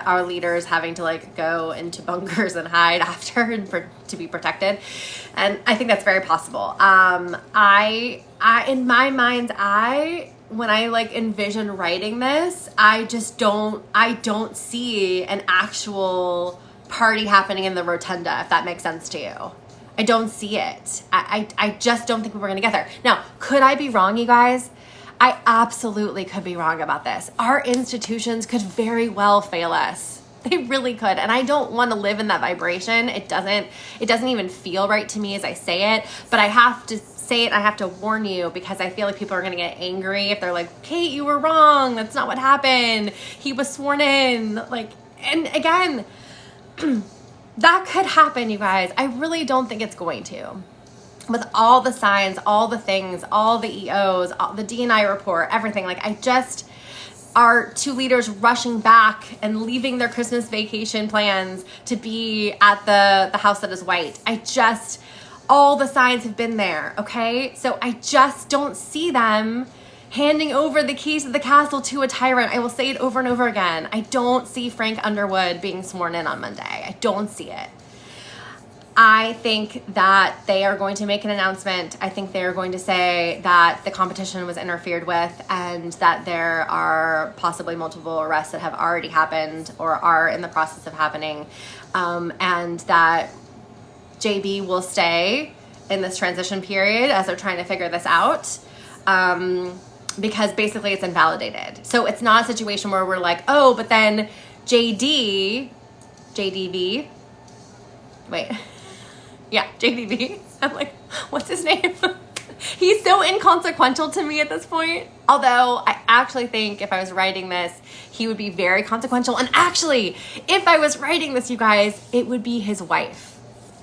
our leaders having to like go into bunkers and hide after and to be protected. And I think that's very possible. I in my mind's eye, when I like envision writing this, I don't see an actual party happening in the rotunda, if that makes sense to you. I don't see it. I just don't think we're going to get there. Now, could I be wrong, you guys? I absolutely could be wrong about this. Our institutions could very well fail us. They really could. And I don't want to live in that vibration. It doesn't even feel right to me as I say it, but I have to say it. I have to warn you because I feel like people are going to get angry if they're like, Kate, you were wrong. That's not what happened. He was sworn in. Like, and again, that could happen, you guys. I really don't think it's going to. With all the signs, all the things, all the EOs, all the D&I report, everything. Like, I just, our two leaders rushing back and leaving their Christmas vacation plans to be at the house that is white. All the signs have been there, okay? So I just don't see them handing over the keys of the castle to a tyrant. I will say it over and over again. I don't see Frank Underwood being sworn in on Monday. I don't see it. I think that they are going to make an announcement. I think they are going to say that the competition was interfered with and that there are possibly multiple arrests that have already happened or are in the process of happening, and that JB will stay in this transition period as they're trying to figure this out. Because basically it's invalidated. So it's not a situation where we're like, oh, but then JDV, JDV. I'm like, what's his name? He's so inconsequential to me at this point. Although I actually think if I was writing this, he would be very consequential. And actually, if I was writing this, you guys, it would be his wife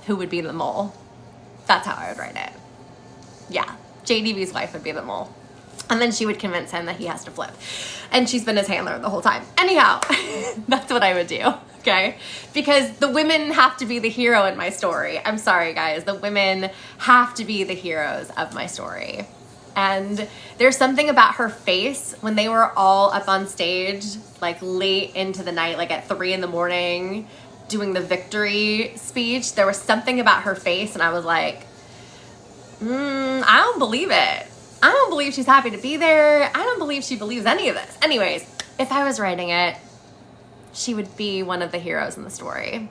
who would be the mole. That's how I would write it. Yeah, JDV's wife would be the mole. And then she would convince him that he has to flip. And she's been his handler the whole time. Anyhow, that's what I would do, okay? Because the women have to be the hero in my story. I'm sorry, guys. The women have to be the heroes of my story. And there's something about her face when they were all up on stage, like late into the night, like at 3 a.m, doing the victory speech. There was something about her face, and I was like, I don't believe it. I don't believe she's happy to be there. I don't believe she believes any of this. Anyways, if I was writing it, she would be one of the heroes in the story.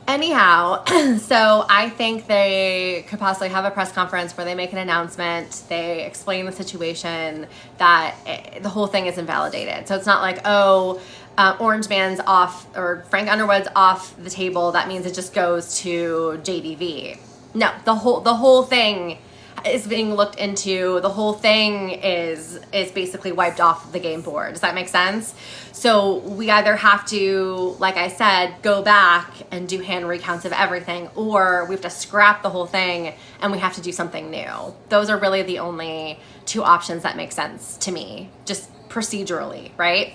Anyhow, so I think they could possibly have a press conference where they make an announcement, they explain the situation, that the whole thing is invalidated. So it's not like, Orange Man's off or Frank Underwood's off the table. That means it just goes to JDV. No, the whole thing is being looked into. The whole thing is basically wiped off the game board. Does that make sense? So we either have to, like I said, go back and do hand recounts of everything, or we have to scrap the whole thing and we have to do something new. Those are really the only two options that make sense to me, just procedurally, right?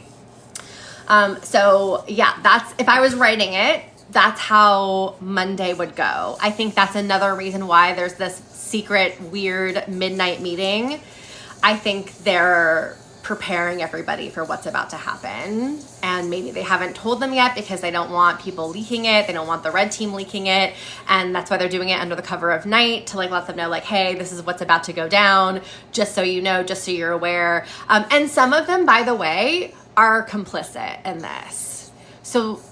So yeah, that's, if I was writing it, that's how Monday would go. I think that's another reason why there's this secret, weird midnight meeting. I think they're preparing everybody for what's about to happen. And maybe they haven't told them yet because they don't want people leaking it. They don't want the red team leaking it. And that's why they're doing it under the cover of night, to like let them know, like, hey, this is what's about to go down, just so you know, just so you're aware. And some of them, by the way, are complicit in this. So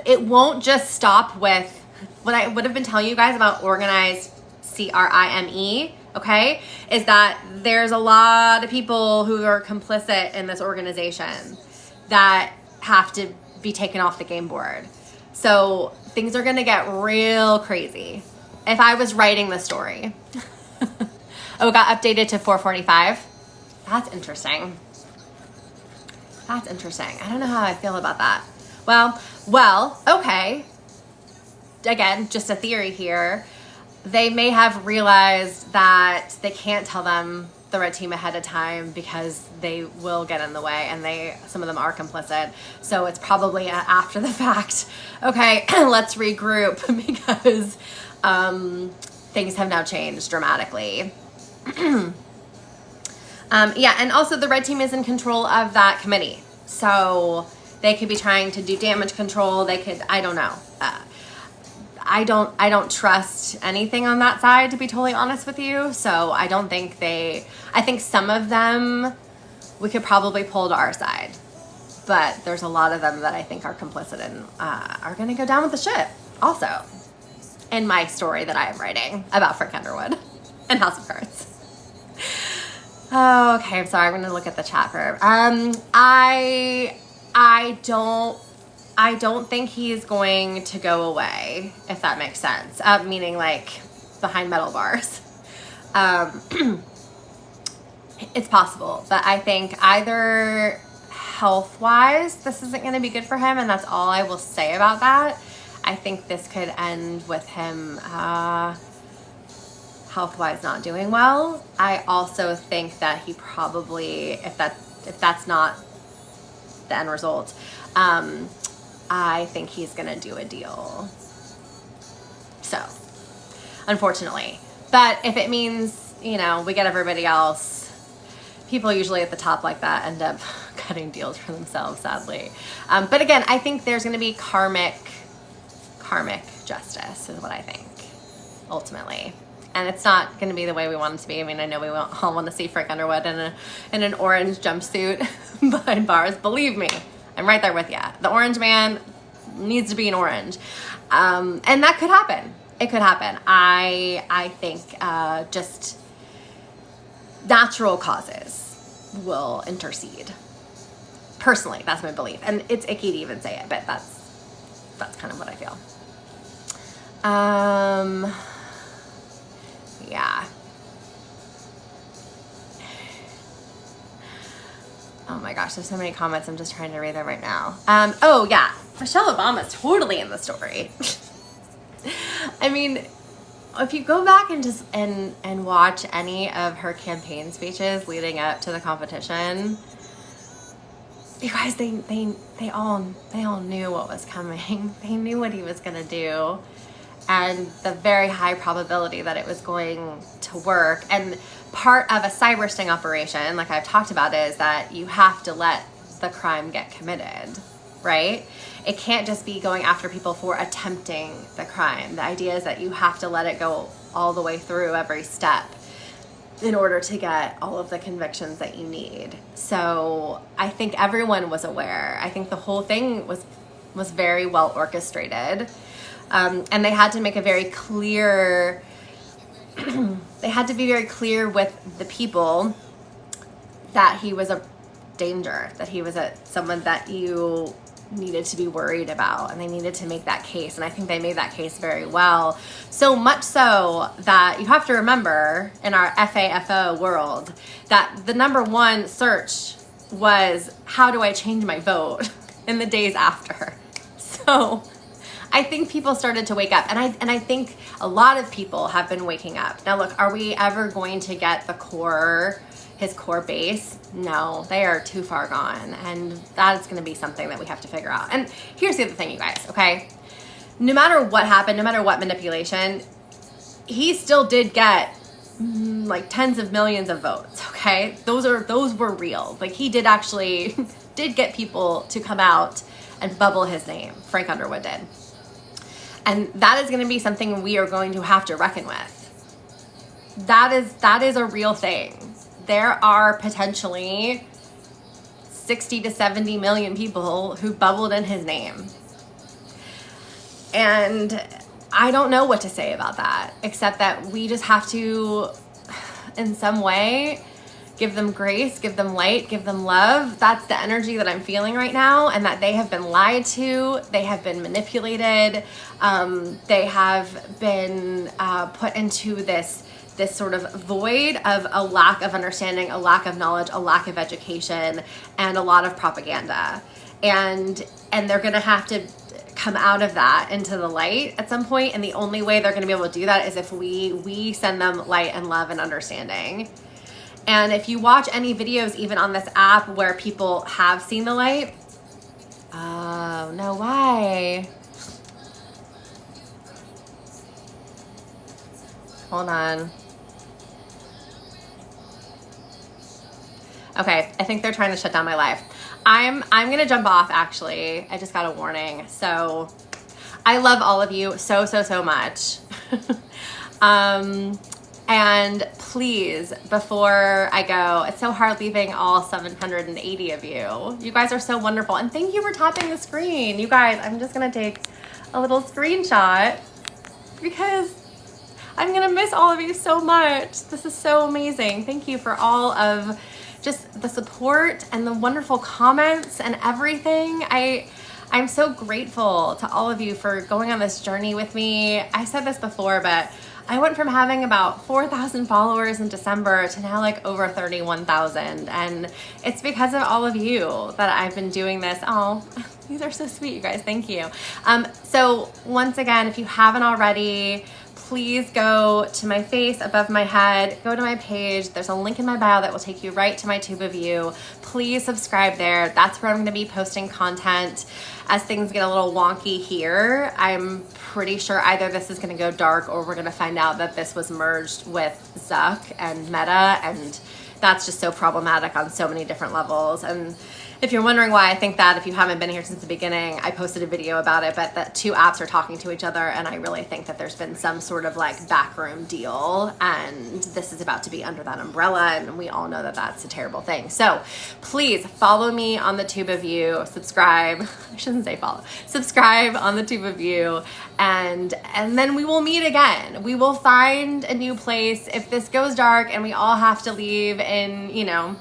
it won't just stop with what I would have been telling you guys about organized CRIME, okay, is that there's a lot of people who are complicit in this organization that have to be taken off the game board. So things are going to get real crazy. If I was writing the story, oh, it got updated to 4:45. That's interesting. That's interesting. I don't know how I feel about that. Well, okay. Again, just a theory here. They may have realized that they can't tell them, the red team, ahead of time because they will get in the way, and some of them are complicit. So it's probably after the fact. Okay, let's regroup because things have now changed dramatically. Yeah, and also the red team is in control of that committee. So they could be trying to do damage control. They could, I don't know. I don't trust anything on that side, to be totally honest with you. So I don't think I think some of them we could probably pull to our side. But there's a lot of them that I think are complicit and are going to go down with the ship also in my story that I am writing about Frank Underwood and House of Cards. Oh, okay, I'm sorry. I'm going to look at the chat for I don't think he's going to go away, if that makes sense. Meaning like behind metal bars. It's possible, but I think either health-wise, this isn't going to be good for him, and that's all I will say about that. I think this could end with him health-wise not doing well. I also think that he probably, if that's not the end result, I think he's gonna do a deal. So, unfortunately. But if it means, we get everybody else, people usually at the top like that end up cutting deals for themselves, sadly. But again, I think there's gonna be karmic justice is what I think, ultimately. And it's not going to be the way we want it to be. I mean, I know we all want to see Frank Underwood in an orange jumpsuit behind bars. Believe me, I'm right there with you. The orange man needs to be an orange. And that could happen. It could happen. I think just natural causes will intercede. Personally, that's my belief. And it's icky to even say it, but that's kind of what I feel. Yeah. Oh my gosh, there's so many comments. I'm just trying to read them right now. Oh yeah, Michelle Obama's totally in the story. I mean, if you go back and just and watch any of her campaign speeches leading up to the competition, you guys, they all knew what was coming. They knew what he was gonna do. And the very high probability that it was going to work. And part of a cyber sting operation, like I've talked about, is that you have to let the crime get committed, right? It can't just be going after people for attempting the crime. The idea is that you have to let it go all the way through every step in order to get all of the convictions that you need. So I think everyone was aware. I think the whole thing was very well orchestrated. And they had to make a very clear, they had to be very clear with the people that he was a danger, that he was someone that you needed to be worried about, and they needed to make that case. And I think they made that case very well. So much so that you have to remember, in our FAFO world, that the number one search was, how do I change my vote in the days after? So I think people started to wake up, and I think a lot of people have been waking up. Now look, are we ever going to get his core base? No, they are too far gone, and that is going to be something that we have to figure out. And here's the other thing, you guys, okay? No matter what happened, no matter what manipulation, he still did get like tens of millions of votes, okay? Those were real. Like, he did actually did get people to come out and bubble his name. Frank Underwood did. And that is going to be something we are going to have to reckon with. That is a real thing. There are potentially 60 to 70 million people who bubbled in his name. And I don't know what to say about that, except that we just have to, in some way, give them grace, give them light, give them love. That's the energy that I'm feeling right now, and that they have been lied to, they have been manipulated, they have been put into this sort of void of a lack of understanding, a lack of knowledge, a lack of education, and a lot of propaganda. And they're gonna have to come out of that into the light at some point, and the only way they're gonna be able to do that is if we send them light and love and understanding. And if you watch any videos, even on this app, where people have seen the light, oh no, why? Hold on. Okay, I think they're trying to shut down my live. I'm gonna jump off, actually. I just got a warning. So I love all of you so much. And please, before I go, it's so hard leaving all 780 of you. You guys are so wonderful. And thank you for tapping the screen. You guys, I'm just gonna take a little screenshot because I'm gonna miss all of you so much. This is so amazing. Thank you for all of just the support and the wonderful comments and everything. I'm so grateful to all of you for going on this journey with me. I said this before, but I went from having about 4,000 followers in December to now like over 31,000. And it's because of all of you that I've been doing this. Oh, these are so sweet, you guys. Thank you. So once again, if you haven't already, please go to my face above my head, go to my page. There's a link in my bio that will take you right to my tube of you. Please subscribe there. That's where I'm going to be posting content as things get a little wonky here. I'm pretty sure either this is going to go dark or we're going to find out that this was merged with Zuck and Meta, and that's just so problematic on so many different levels. And if you're wondering why I think that, if you haven't been here since the beginning, I posted a video about it, but the two apps are talking to each other, and I really think that there's been some sort of like backroom deal, and this is about to be under that umbrella, and we all know that that's a terrible thing. So please follow me on the tube of you, subscribe, I shouldn't say follow, subscribe on the tube of you, and then we will meet again. We will find a new place. If this goes dark and we all have to leave in, you know,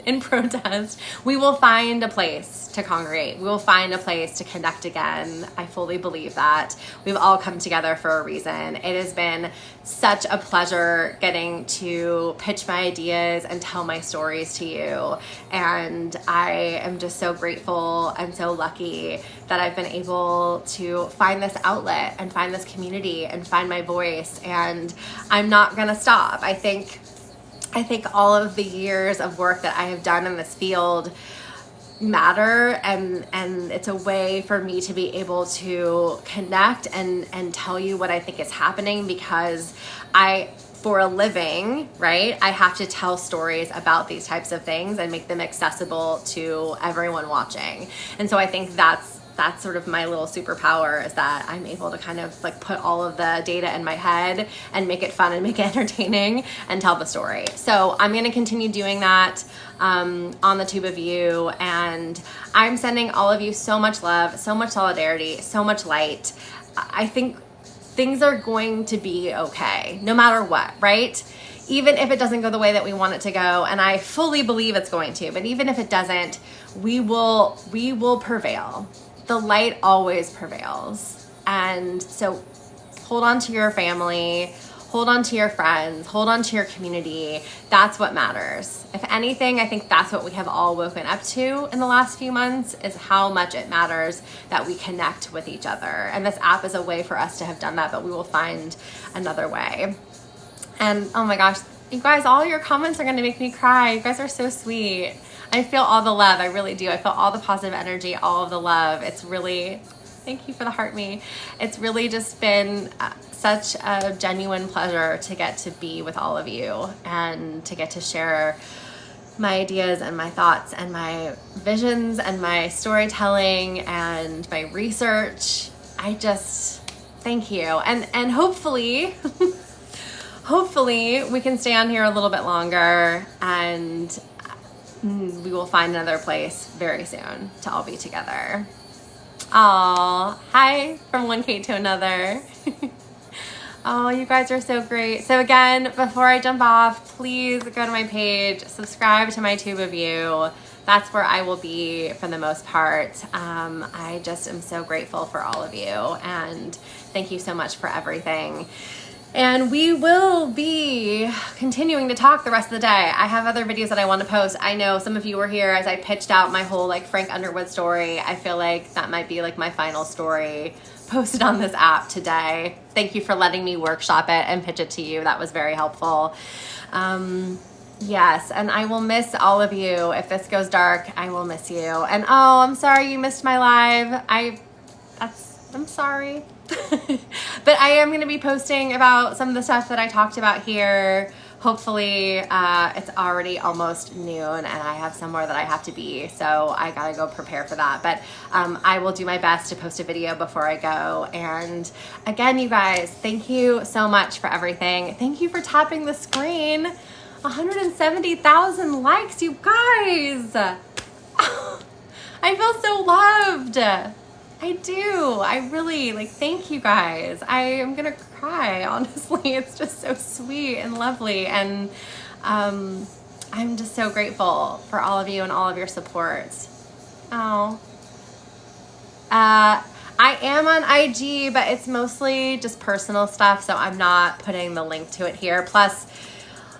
in protest, we will find a place to congregate. We will find a place to connect again. I fully believe that. We've all come together for a reason. It has been such a pleasure getting to pitch my ideas and tell my stories to you. And I am just so grateful and so lucky that I've been able to find this outlet and find this community and find my voice. And I'm not gonna stop. I think all of the years of work that I have done in this field matter, and it's a way for me to be able to connect and tell you what I think is happening, because for a living, right, I have to tell stories about these types of things and make them accessible to everyone watching. And so I think that's sort of my little superpower, is that I'm able to kind of like put all of the data in my head and make it fun and make it entertaining and tell the story. So I'm going to continue doing that on the tube of you, and I'm sending all of you so much love, so much solidarity, so much light. I think things are going to be okay, no matter what, right? Even if it doesn't go the way that we want it to go, and I fully believe it's going to, but even if it doesn't, we will prevail. The light always prevails. And so hold on to your family, hold on to your friends, hold on to your community. That's what matters. If anything, I think that's what we have all woken up to in the last few months, is how much it matters that we connect with each other. And this app is a way for us to have done that, but we will find another way. And oh my gosh, you guys, all your comments are gonna make me cry. You guys are so sweet. I feel all the love, I really do. I feel all the positive energy, all of the love. It's really, thank you for the heart me. It's really just been such a genuine pleasure to get to be with all of you and to get to share my ideas and my thoughts and my visions and my storytelling and my research. I just, thank you. And hopefully, hopefully we can stay on here a little bit longer, and we will find another place very soon to all be together. Aw, hi from 1K to another. Oh, you guys are so great. So again, before I jump off, please go to my page, subscribe to my Tube of You. That's where I will be for the most part. I just am so grateful for all of you, and thank you so much for everything. And we will be continuing to talk the rest of the day. I have other videos that I want to post. I know some of you were here as I pitched out my whole like Frank Underwood story. I feel like that might be like my final story posted on this app today. Thank you for letting me workshop it and pitch it to you. That was very helpful. Yes, and I will miss all of you. If this goes dark, I will miss you. And oh, I'm sorry you missed my live. I'm sorry. But I am going to be posting about some of the stuff that I talked about here. Hopefully, it's already almost noon and I have somewhere that I have to be, so I gotta go prepare for that. But I will do my best to post a video before I go. And again, you guys, thank you so much for everything. Thank you for tapping the screen. 170,000 likes, you guys. I feel so loved. I do. I really, like, thank you guys. I am gonna cry, honestly. It's just so sweet and lovely. And I'm just so grateful for all of you and all of your support. Oh. I am on IG, but it's mostly just personal stuff, so I'm not putting the link to it here. Plus,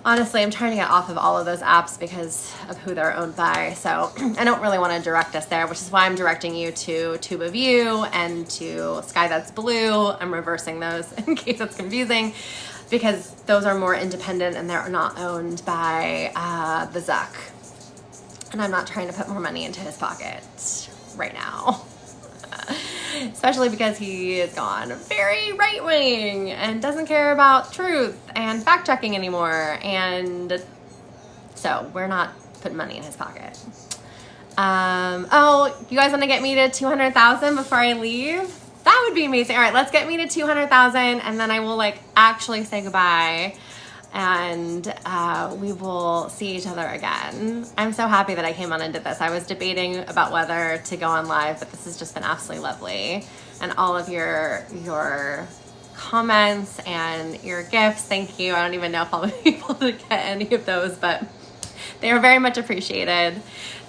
honestly, I'm trying to get off of all of those apps because of who they're owned by. So I don't really want to direct us there, which is why I'm directing you to Tube of You and to Sky That's Blue. I'm reversing those in case it's confusing, because those are more independent and they're not owned by the Zuck. And I'm not trying to put more money into his pocket right now. Especially because he is gone very right-wing and doesn't care about truth and fact-checking anymore. And so we're not putting money in his pocket. Oh, you guys want to get me to 200,000 before I leave? That would be amazing. All right, let's get me to 200,000 and then I will like actually say goodbye. And we will see each other again. I'm so happy that I came on and did this. I was debating about whether to go on live, but this has just been absolutely lovely. And all of your comments and your gifts, thank you. I don't even know if I'll be able to get any of those, but they are very much appreciated.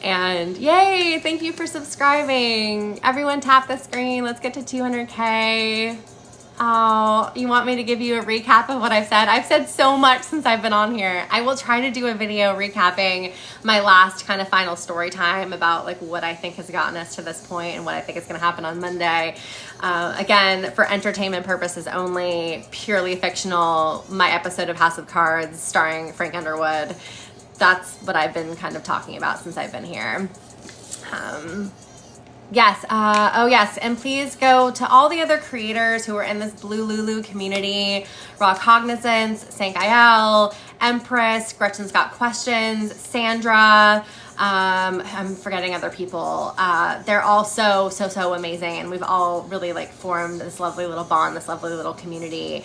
And yay, thank you for subscribing. Everyone tap the screen. Let's get to 200K. Oh, you want me to give you a recap of what I've said? I've said so much since I've been on here. I will try to do a video recapping my last kind of final story time about like what I think has gotten us to this point and what I think is going to happen on Monday. Again, for entertainment purposes only, purely fictional, my episode of House of Cards starring Frank Underwood. That's what I've been kind of talking about since I've been here. Yes. Oh, yes. And please go to all the other creators who are in this Blue Lulu community: Raw Cognizance, Sankael, Empress, Gretchen's Got Questions, Sandra. I'm forgetting other people. They're all so amazing. And we've all really like formed this lovely little bond, this lovely little community.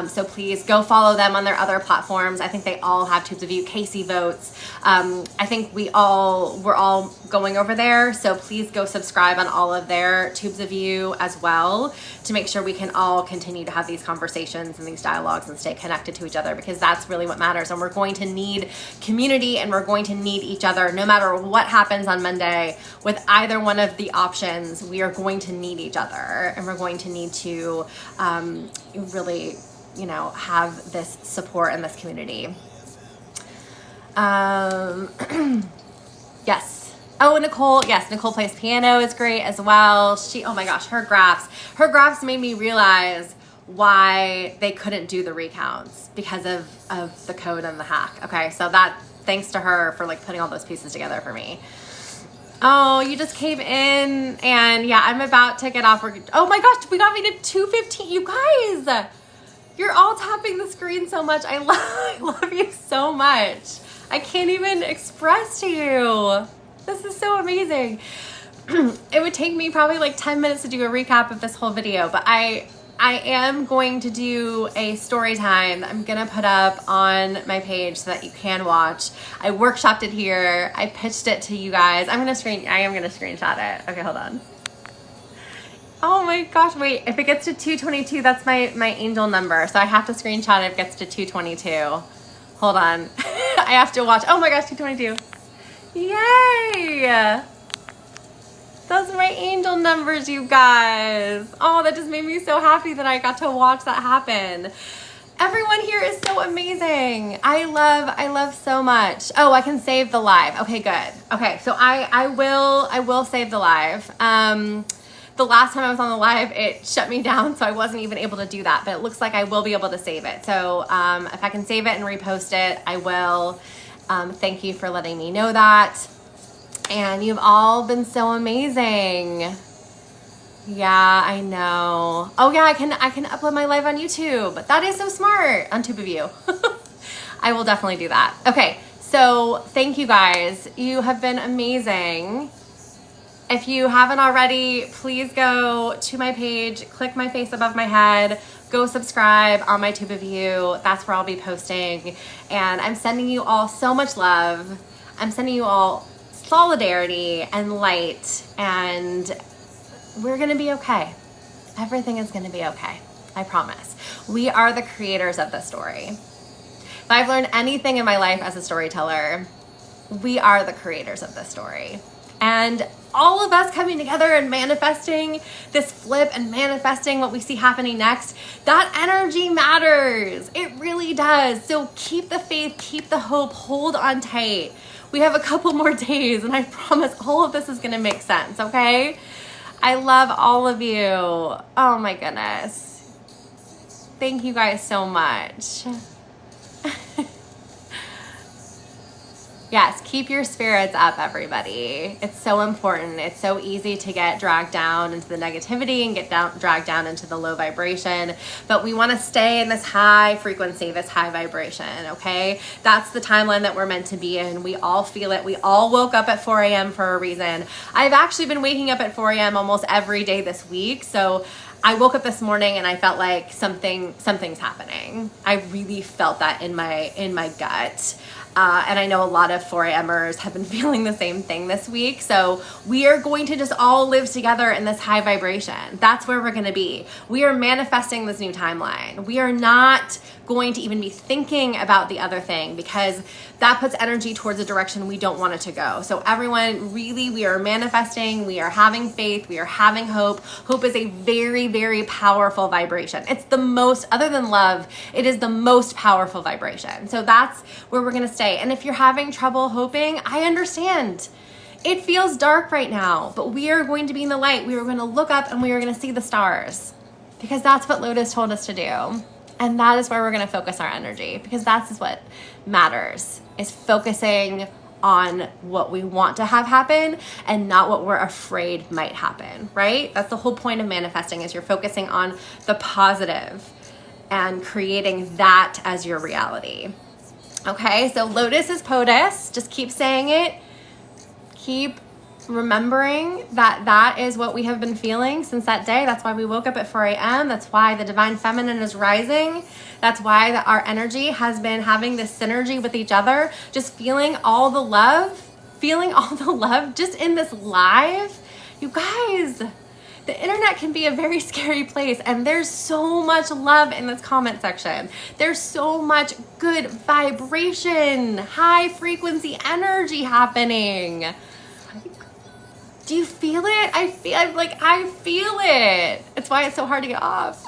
So please go follow them on their other platforms. I think they all have Tubes of You. Casey votes. I think we're all going over there. So please go subscribe on all of their Tubes of You as well, to make sure we can all continue to have these conversations and these dialogues and stay connected to each other, because that's really what matters. And we're going to need community and we're going to need each other no matter what happens on Monday with either one of the options. We are going to need each other, and we're going to need to really, you know, have this support in this community. Yes. Oh, Nicole. Yes, Nicole plays piano is great as well. Oh my gosh, her graphs made me realize why they couldn't do the recounts because of the code and the hack. Okay, so thanks to her for like putting all those pieces together for me. Oh, you just came in, and yeah, I'm about to get off. Oh my gosh, we got me to 215. You guys, you're all tapping the screen so much. I love you so much. I can't even express to you. This is so amazing. It would take me probably like 10 minutes to do a recap of this whole video, but I am going to do a story time that I'm gonna put up on my page so that you can watch. I workshopped it here. I pitched it to you guys. I am gonna screenshot it. Okay, hold on. Oh my gosh, wait, if it gets to 222, that's my angel number. So I have to screenshot if it gets to 222. Hold on. I have to watch. Oh my gosh, 222. Yay! Those are my angel numbers, you guys. Oh, that just made me so happy that I got to watch that happen. Everyone here is so amazing. I love so much. Oh, I can save the live. Okay, good. Okay, so I will save the live. The last time I was on the live, it shut me down, so I wasn't even able to do that, but it looks like I will be able to save it. So if I can save it and repost it, I will. Thank you for letting me know that. And you've all been so amazing. Yeah, I know. Oh yeah, I can upload my live on YouTube. That is so smart. On Tube of You. I will definitely do that. Okay, so thank you guys. You have been amazing. If you haven't already, please go to my page, click my face above my head, go subscribe on my Tube of You. That's where I'll be posting. And I'm sending you all so much love. I'm sending you all solidarity and light, and we're gonna be okay. Everything is gonna be okay. I promise. We are the creators of this story. If I've learned anything in my life as a storyteller, we are the creators of this story. And all of us coming together and manifesting this flip and manifesting what we see happening next, that energy matters. It really does. So keep the faith, keep the hope, hold on tight. We have a couple more days, and I promise all of this is gonna make sense, okay? I love all of you. Oh my goodness. Thank you guys so much. Yes, keep your spirits up, everybody. It's so important. It's so easy to get dragged down into the negativity and get dragged down into the low vibration. But we want to stay in this high frequency, this high vibration, okay? That's the timeline that we're meant to be in. We all feel it. We all woke up at 4 a.m. for a reason. I've actually been waking up at 4 a.m. almost every day this week. So I woke up this morning and I felt like something's happening. I really felt that in my gut. And I know a lot of 4Mers have been feeling the same thing this week. So we are going to just all live together in this high vibration. That's where we're going to be. We are manifesting this new timeline. We are not going to even be thinking about the other thing, because that puts energy towards a direction we don't want it to go. So everyone, really, we are manifesting. We are having faith. We are having hope. Hope is a very, very powerful vibration. It's the most, other than love, it is the most powerful vibration. So that's where we're going to stay. And if you're having trouble hoping, I understand. It feels dark right now, but we are going to be in the light. We are going to look up and we are going to see the stars, because that's what Lotus told us to do. And that is where we're going to focus our energy, because that's what matters, is focusing on what we want to have happen and not what we're afraid might happen, right? That's the whole point of manifesting, is you're focusing on the positive and creating that as your reality. Okay, so Lotus is POTUS. Just keep saying it. Keep remembering that that is what we have been feeling since that day. That's why we woke up at 4 a.m. That's why the Divine Feminine is rising. That's why our energy has been having this synergy with each other. Just feeling all the love just in this live. You guys, the internet can be a very scary place, and there's so much love in this comment section. There's so much good vibration, high frequency energy happening. Do you feel it? I feel it. It's why it's so hard to get off.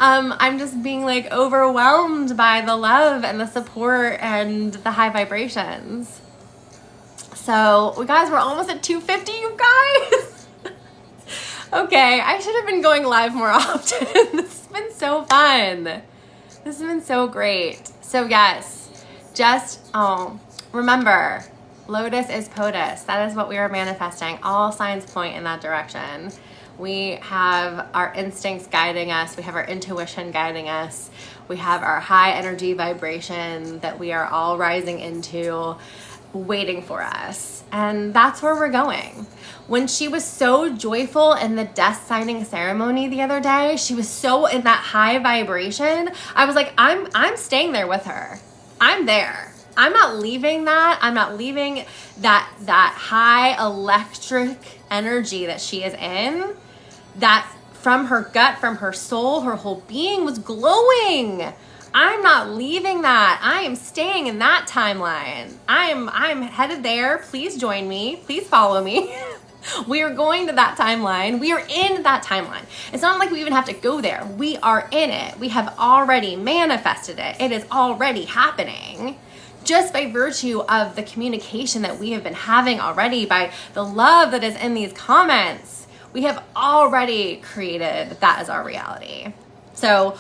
I'm just being like overwhelmed by the love and the support and the high vibrations. So we guys, we're almost at 250, you guys. Okay, I should have been going live more often. This has been so fun. This has been so great. So yes, just remember, Lotus is POTUS. That is what we are manifesting. All signs point in that direction. We have our instincts guiding us. We have our intuition guiding us. We have our high energy vibration that we are all rising into, waiting for us. And that's where we're going. When she was so joyful in the death signing ceremony the other day, she was so in that high vibration. I was like, I'm staying there with her. I'm there. I'm not leaving that. I'm not leaving that high electric energy that she is in. that from her gut, from her soul, her whole being was glowing. I'm not leaving that. I am staying in that timeline. I'm headed there. Please join me. Please follow me. We are going to that timeline. We are in that timeline. It's not like we even have to go there. We are in it. We have already manifested it. It is already happening. Just by virtue of the communication that we have been having already, by the love that is in these comments, we have already created that as our reality. So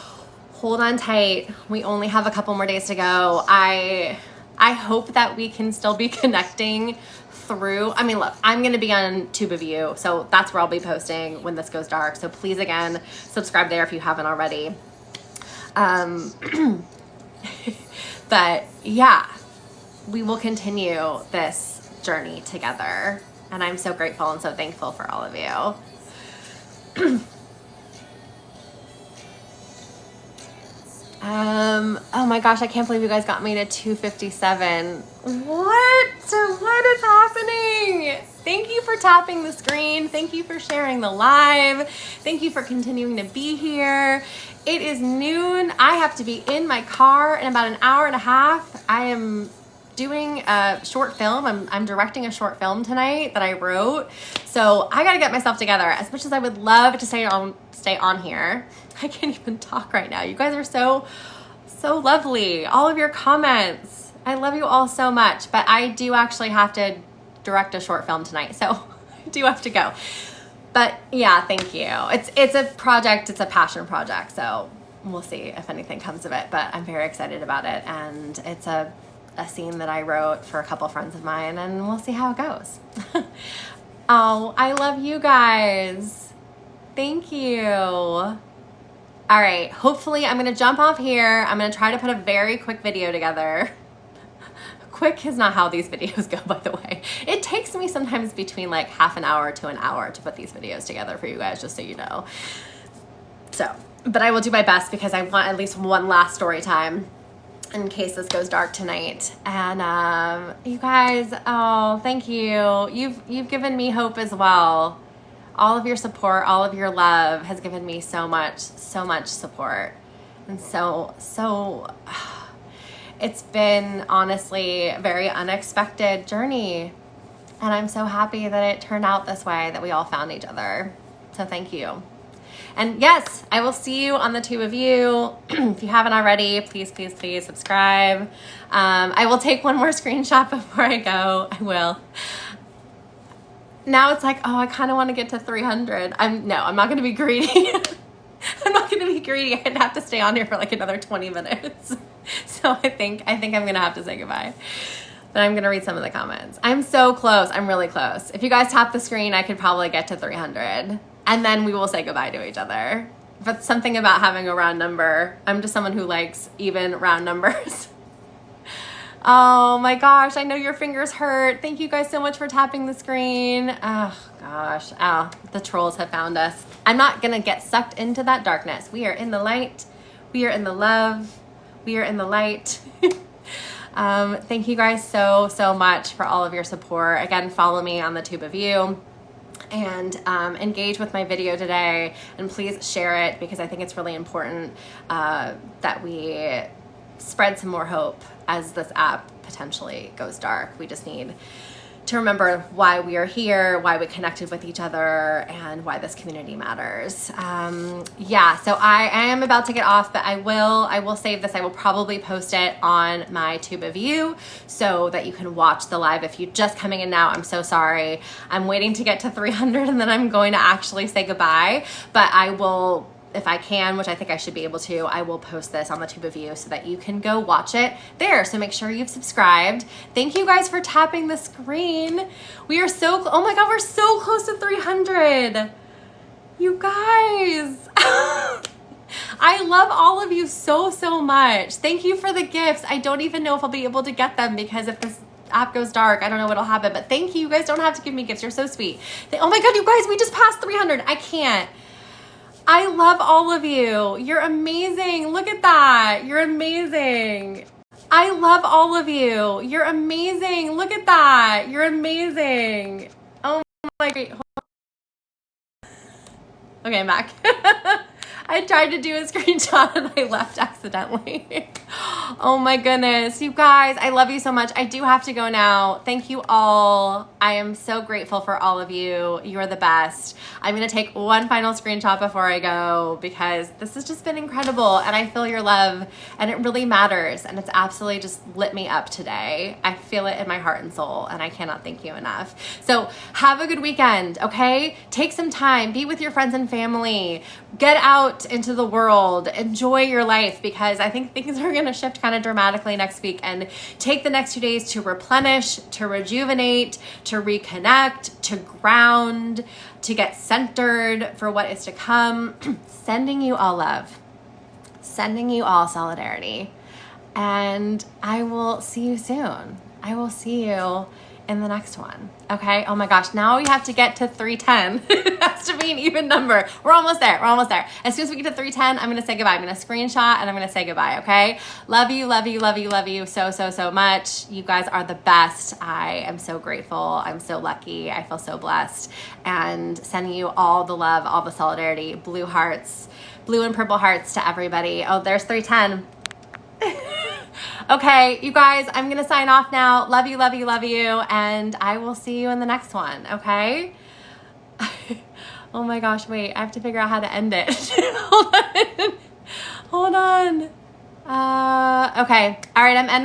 hold on tight. We only have a couple more days to go. I hope that we can still be connecting through. I mean, look, I'm going to be on Tube of You, so that's where I'll be posting when this goes dark. So please, again, subscribe there if you haven't already. But yeah, we will continue this journey together. And I'm so grateful and so thankful for all of you. Oh my gosh, I can't believe you guys got me to 257. What is happening? Thank you for tapping the screen. Thank you for sharing the live. Thank you for continuing to be here. It is noon. I have to be in my car in about an hour and a half. I am doing a short film. I'm directing a short film tonight that I wrote. So I gotta get myself together. As much as I would love to stay on here, I can't even talk right now. You guys are so lovely. All of your comments. I love you all so much, but I do actually have to direct a short film tonight, so I do have to go. But yeah, thank you. It's a project, it's a passion project, so we'll see if anything comes of it, but I'm very excited about it, and it's a scene that I wrote for a couple friends of mine, and we'll see how it goes. Oh, I love you guys. Thank you. All right, hopefully I'm gonna jump off here. I'm gonna try to put a very quick video together. Quick is not how these videos go, by the way. It takes me sometimes between like half an hour to an hour to put these videos together for you guys, just so you know. So, but I will do my best because I want at least one last story time in case this goes dark tonight. And you guys, oh, thank you. You've given me hope as well. All of your support, all of your love has given me so much support. And so it's been honestly a very unexpected journey. And I'm so happy that it turned out this way, that we all found each other. So thank you. And yes, I will see you on the Tube of You. If you haven't already, please subscribe. I will take one more screenshot before I go. I will. Now it's like, oh, I kind of want to get to 300. I'm not going to be greedy. I'm not going to be greedy. I'd have to stay on here for like another 20 minutes. So I think I'm going to have to say goodbye. But I'm going to read some of the comments. I'm so close. I'm really close. If you guys tap the screen, I could probably get to 300. And then we will say goodbye to each other. But something about having a round number. I'm just someone who likes even round numbers. Oh my gosh, I know your fingers hurt. Thank you guys so much for tapping the screen. Oh gosh, the trolls have found us. I'm not gonna get sucked into that darkness. We are in the light. We are in the love. We are in the light. Thank you guys so much for all of your support. Again, follow me on the Tube of You. And engage with my video today, and please share it, because I think it's really important that we spread some more hope as this app potentially goes dark. We just need to remember why we are here, why we connected with each other, and why this community matters. Yeah, so I am about to get off, but I will save this. I will probably post it on my Tube of You so that you can watch the live. If you're just coming in now, I'm so sorry. I'm waiting to get to 300 and then I'm going to actually say goodbye, but I will, if I can, which I think I should be able to, I will post this on the Tube of You so that you can go watch it there. So make sure you've subscribed. Thank you guys for tapping the screen. We are oh my God, we're so close to 300. You guys. I love all of you so much. Thank you for the gifts. I don't even know if I'll be able to get them, because if this app goes dark, I don't know what'll happen, but thank you. You guys don't have to give me gifts. You're so sweet. Oh my God, you guys, we just passed 300. I can't. I love all of you. You're amazing. Look at that. You're amazing. I love all of you. You're amazing. Look at that. You're amazing. Oh my God. Okay, I'm back. I tried to do a screenshot and I left accidentally. Oh my goodness. You guys, I love you so much. I do have to go now. Thank you all. I am so grateful for all of you. You are the best. I'm going to take one final screenshot before I go because this has just been incredible and I feel your love and it really matters and it's absolutely just lit me up today. I feel it in my heart and soul and I cannot thank you enough. So have a good weekend, okay? Take some time, be with your friends and family, get out into the world, enjoy your life because I think things are going to shift kind of dramatically next week, and take the next 2 days to replenish, to rejuvenate, to reconnect, to ground, to get centered for what is to come. Sending you all love, sending you all solidarity, and I will see you soon. I will see you in the next one. Okay. Oh my gosh. Now we have to get to 310. It has to be an even number. We're almost there. We're almost there. As soon as we get to 310, I'm going to say goodbye. I'm going to screenshot and I'm going to say goodbye. Okay. Love you, love you, love you, love you so, so, so much. You guys are the best. I am so grateful. I'm so lucky. I feel so blessed, and sending you all the love, all the solidarity, blue hearts, blue and purple hearts to everybody. Oh, there's 310. Okay, you guys, I'm going to sign off now. Love you, love you, love you. And I will see you in the next one, okay? Oh my gosh, wait. I have to figure out how to end it. Hold on. Hold on. Okay. All right, I'm ending.